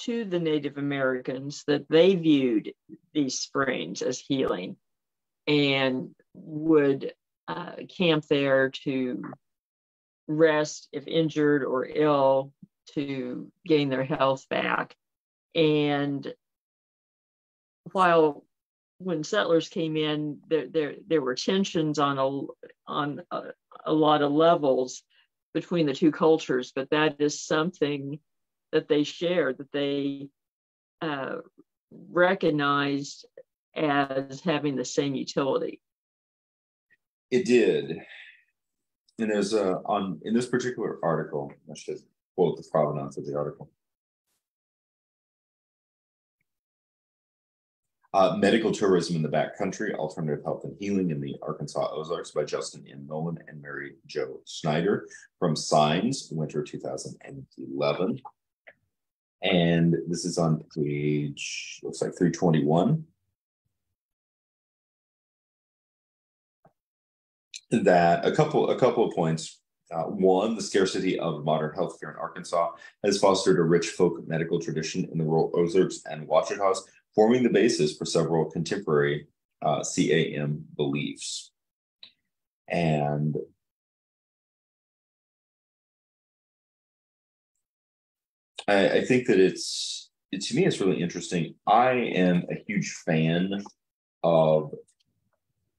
the Native Americans, that they viewed these springs as healing and would camp there to rest if injured or ill, to gain their health back. And when settlers came in, there were tensions on a lot of levels between the two cultures, but that is something that they shared, that they recognized as having the same utility. It did. And there's in this particular article, I should quote the provenance of the article. Medical Tourism in the Backcountry, Alternative Health and Healing in the Arkansas Ozarks by Justin N. Nolan and Mary Jo Snyder from Signs, winter 2011. And this is on page, looks like 321. That a couple of points. One, the scarcity of modern healthcare in Arkansas has fostered a rich folk medical tradition in the rural Ozarks and Ouachitas, forming the basis for several contemporary CAM beliefs. And I think that to me, it's really interesting. I am a huge fan of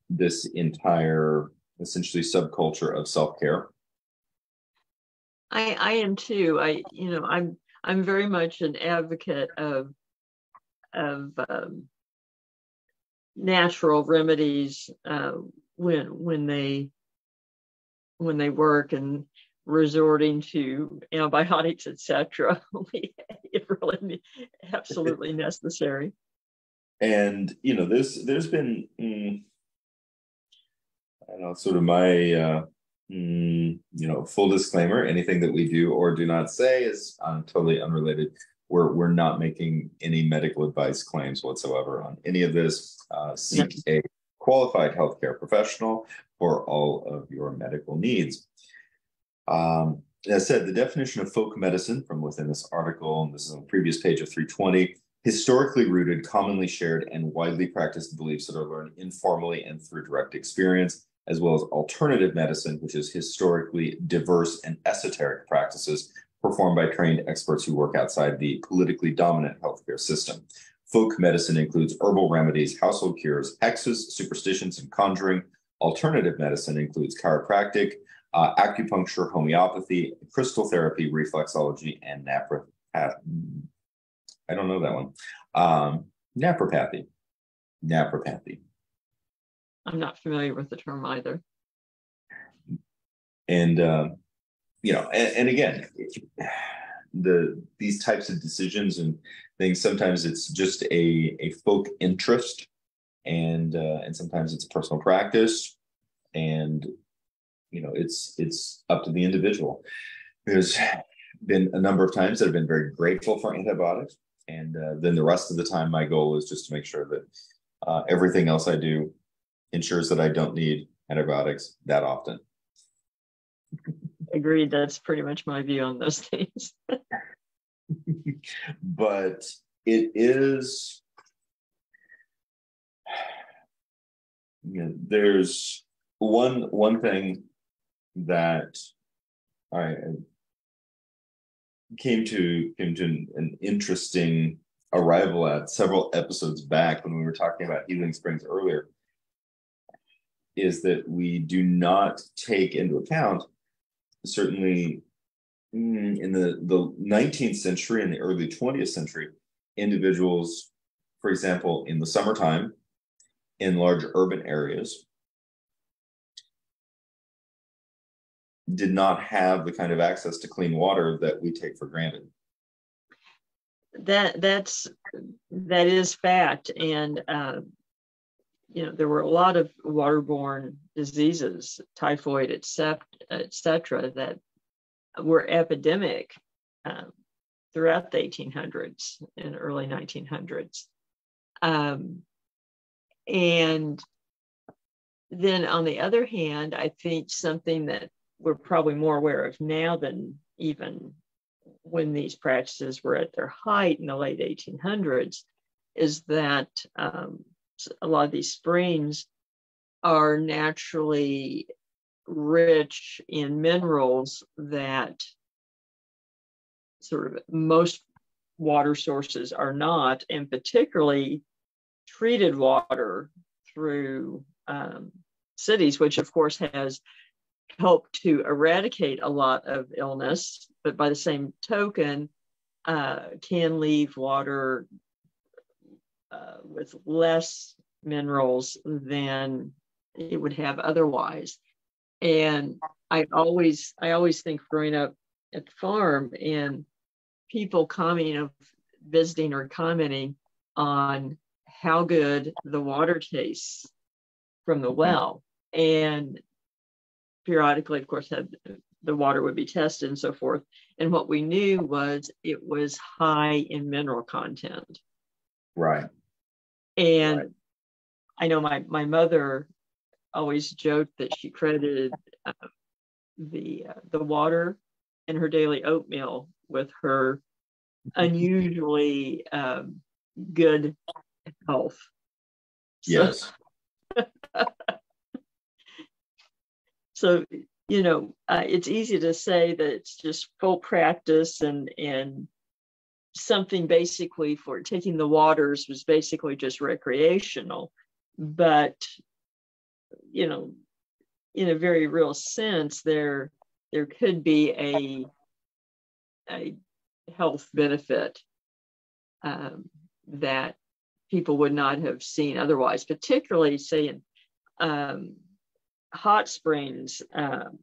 this entire, essentially, subculture of self-care. I am too. I'm very much an advocate of natural remedies when they work, and resorting to antibiotics, etc. If really absolutely necessary. And there's been I don't know, sort of my full disclaimer: anything that we do or do not say is totally unrelated. We're not making any medical advice claims whatsoever on any of this. Seek a qualified healthcare professional for all of your medical needs. As I said, the definition of folk medicine from within this article, and this is on the previous page of 320, historically rooted, commonly shared, and widely practiced beliefs that are learned informally and through direct experience, as well as alternative medicine, which is historically diverse and esoteric practices performed by trained experts who work outside the politically dominant healthcare system. Folk medicine includes herbal remedies, household cures, hexes, superstitions, and conjuring. Alternative medicine includes chiropractic, acupuncture, homeopathy, crystal therapy, reflexology, and naturopathy. I don't know that one. Naturopathy. I'm not familiar with the term either. And and again, these types of decisions and things, sometimes it's just a folk interest, and sometimes it's a personal practice, and it's up to the individual. There's been a number of times that I've been very grateful for antibiotics, and then the rest of the time my goal is just to make sure that everything else I do ensures that I don't need antibiotics that often. Agreed. That's pretty much my view on those things. But it is, there's one thing that I came to an interesting arrival at several episodes back when we were talking about Healing Springs earlier, is that we do not take into account, certainly in the 19th century and the early 20th century, individuals, for example, in the summertime, in large urban areas, did not have the kind of access to clean water that we take for granted. That is fact, and there were a lot of waterborne diseases, typhoid, etc., that were epidemic throughout the 1800s and early 1900s. And then on the other hand, I think something that we're probably more aware of now than even when these practices were at their height in the late 1800s is that a lot of these springs are naturally rich in minerals that sort of most water sources are not, and particularly treated water through cities, which of course has helped to eradicate a lot of illness, but by the same token, can leave water with less minerals than it would have otherwise. And I always think growing up at the farm and people visiting or commenting on how good the water tastes from the well. And periodically, of course, the water would be tested and so forth. And what we knew was it was high in mineral content. Right. And right. I know my mother always joked that she credited the water in her daily oatmeal with her unusually good health. Yes. So, it's easy to say that it's just full practice and something basically for taking the waters was basically just recreational. But, in a very real sense, there could be a health benefit that people would not have seen otherwise, particularly, say, in hot springs and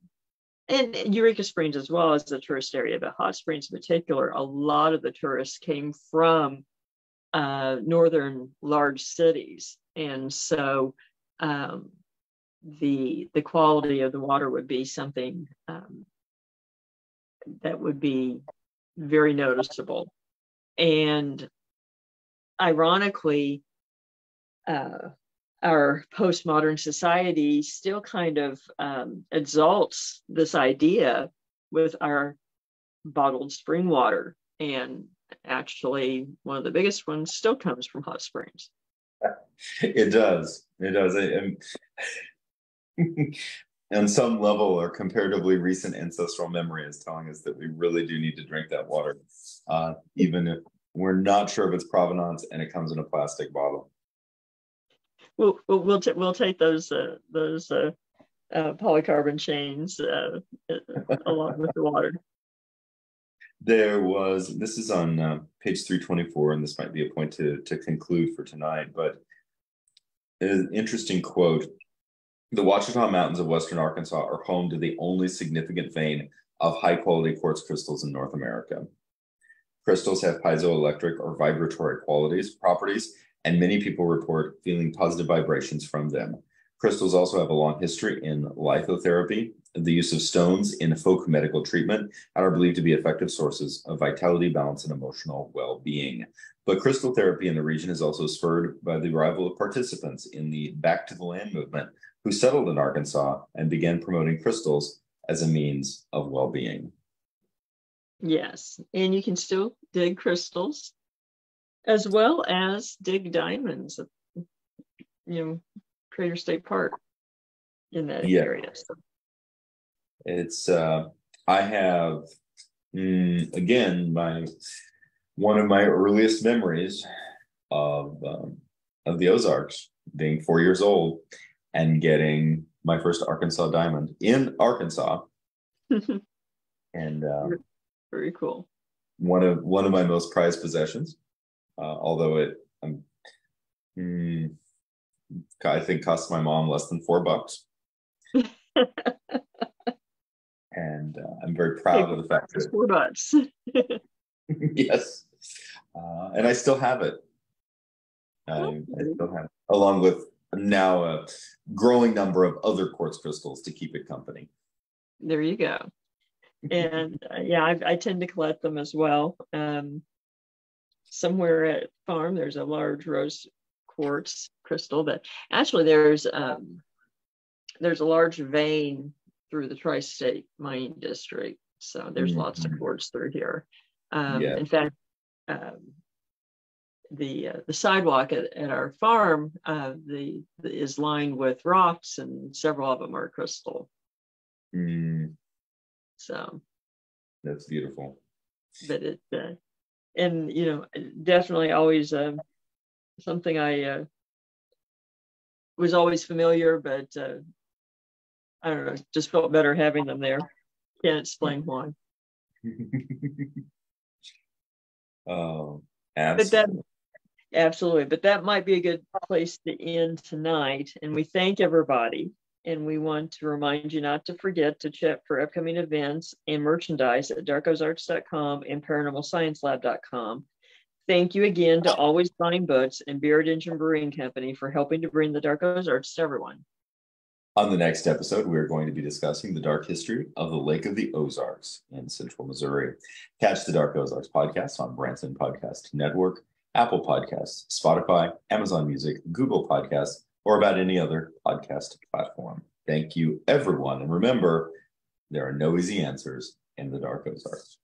Eureka Springs as well as the tourist area, but hot springs in particular, a lot of the tourists came from northern large cities. And so the quality of the water would be something that would be very noticeable. And ironically, our postmodern society still kind of exalts this idea with our bottled spring water. And actually, one of the biggest ones still comes from hot springs. It does. On some level, our comparatively recent ancestral memory is telling us that we really do need to drink that water, even if we're not sure of its provenance and it comes in a plastic bottle. We'll take those polycarbon chains along with the water. This is on page 324, and this might be a point to conclude for tonight, but an interesting quote. The Ouachita Mountains of Western Arkansas are home to the only significant vein of high-quality quartz crystals in North America. Crystals have piezoelectric or vibratory properties, and many people report feeling positive vibrations from them. Crystals also have a long history in lithotherapy, the use of stones in folk medical treatment, and are believed to be effective sources of vitality, balance, and emotional well-being. But crystal therapy in the region is also spurred by the arrival of participants in the Back to the Land movement who settled in Arkansas and began promoting crystals as a means of well-being. Yes, and you can still dig crystals as well as dig diamonds, Crater State Park in that area. So. It's, I have, again, one of my earliest memories of the Ozarks, being 4 years old and getting my first Arkansas diamond in Arkansas. And very cool. One of my most prized possessions, although I think cost my mom less than $4. And I'm very proud of the fact that $4. Yes, and I still have it. I still have it, along with now a growing number of other quartz crystals to keep it company. There you go. And I tend to collect them as well. Somewhere at farm, there's a large rose quartz crystal that actually there's a large vein through the tri-state mining district. So there's lots of quartz through here. In fact, the sidewalk at our farm is lined with rocks, and several of them are crystal. So that's beautiful. But it and definitely always something I was always familiar, but I don't know, just felt better having them there. Can't explain why. Oh, absolutely. Absolutely. But that might be a good place to end tonight. And we thank everybody And we want to remind you not to forget to check for upcoming events and merchandise at darkozarks.com and paranormalsciencelab.com. Thank you again to Always Buying Books and Beard Engine Brewing Company for helping to bring the Dark Ozarks to everyone. On the next episode, we're going to be discussing the dark history of the Lake of the Ozarks in central Missouri. Catch the Dark Ozarks podcast on Branson Podcast Network, Apple Podcasts, Spotify, Amazon Music, Google Podcasts, or about any other podcast platform. Thank you, everyone. And remember, there are no easy answers in the Dark Ozarks.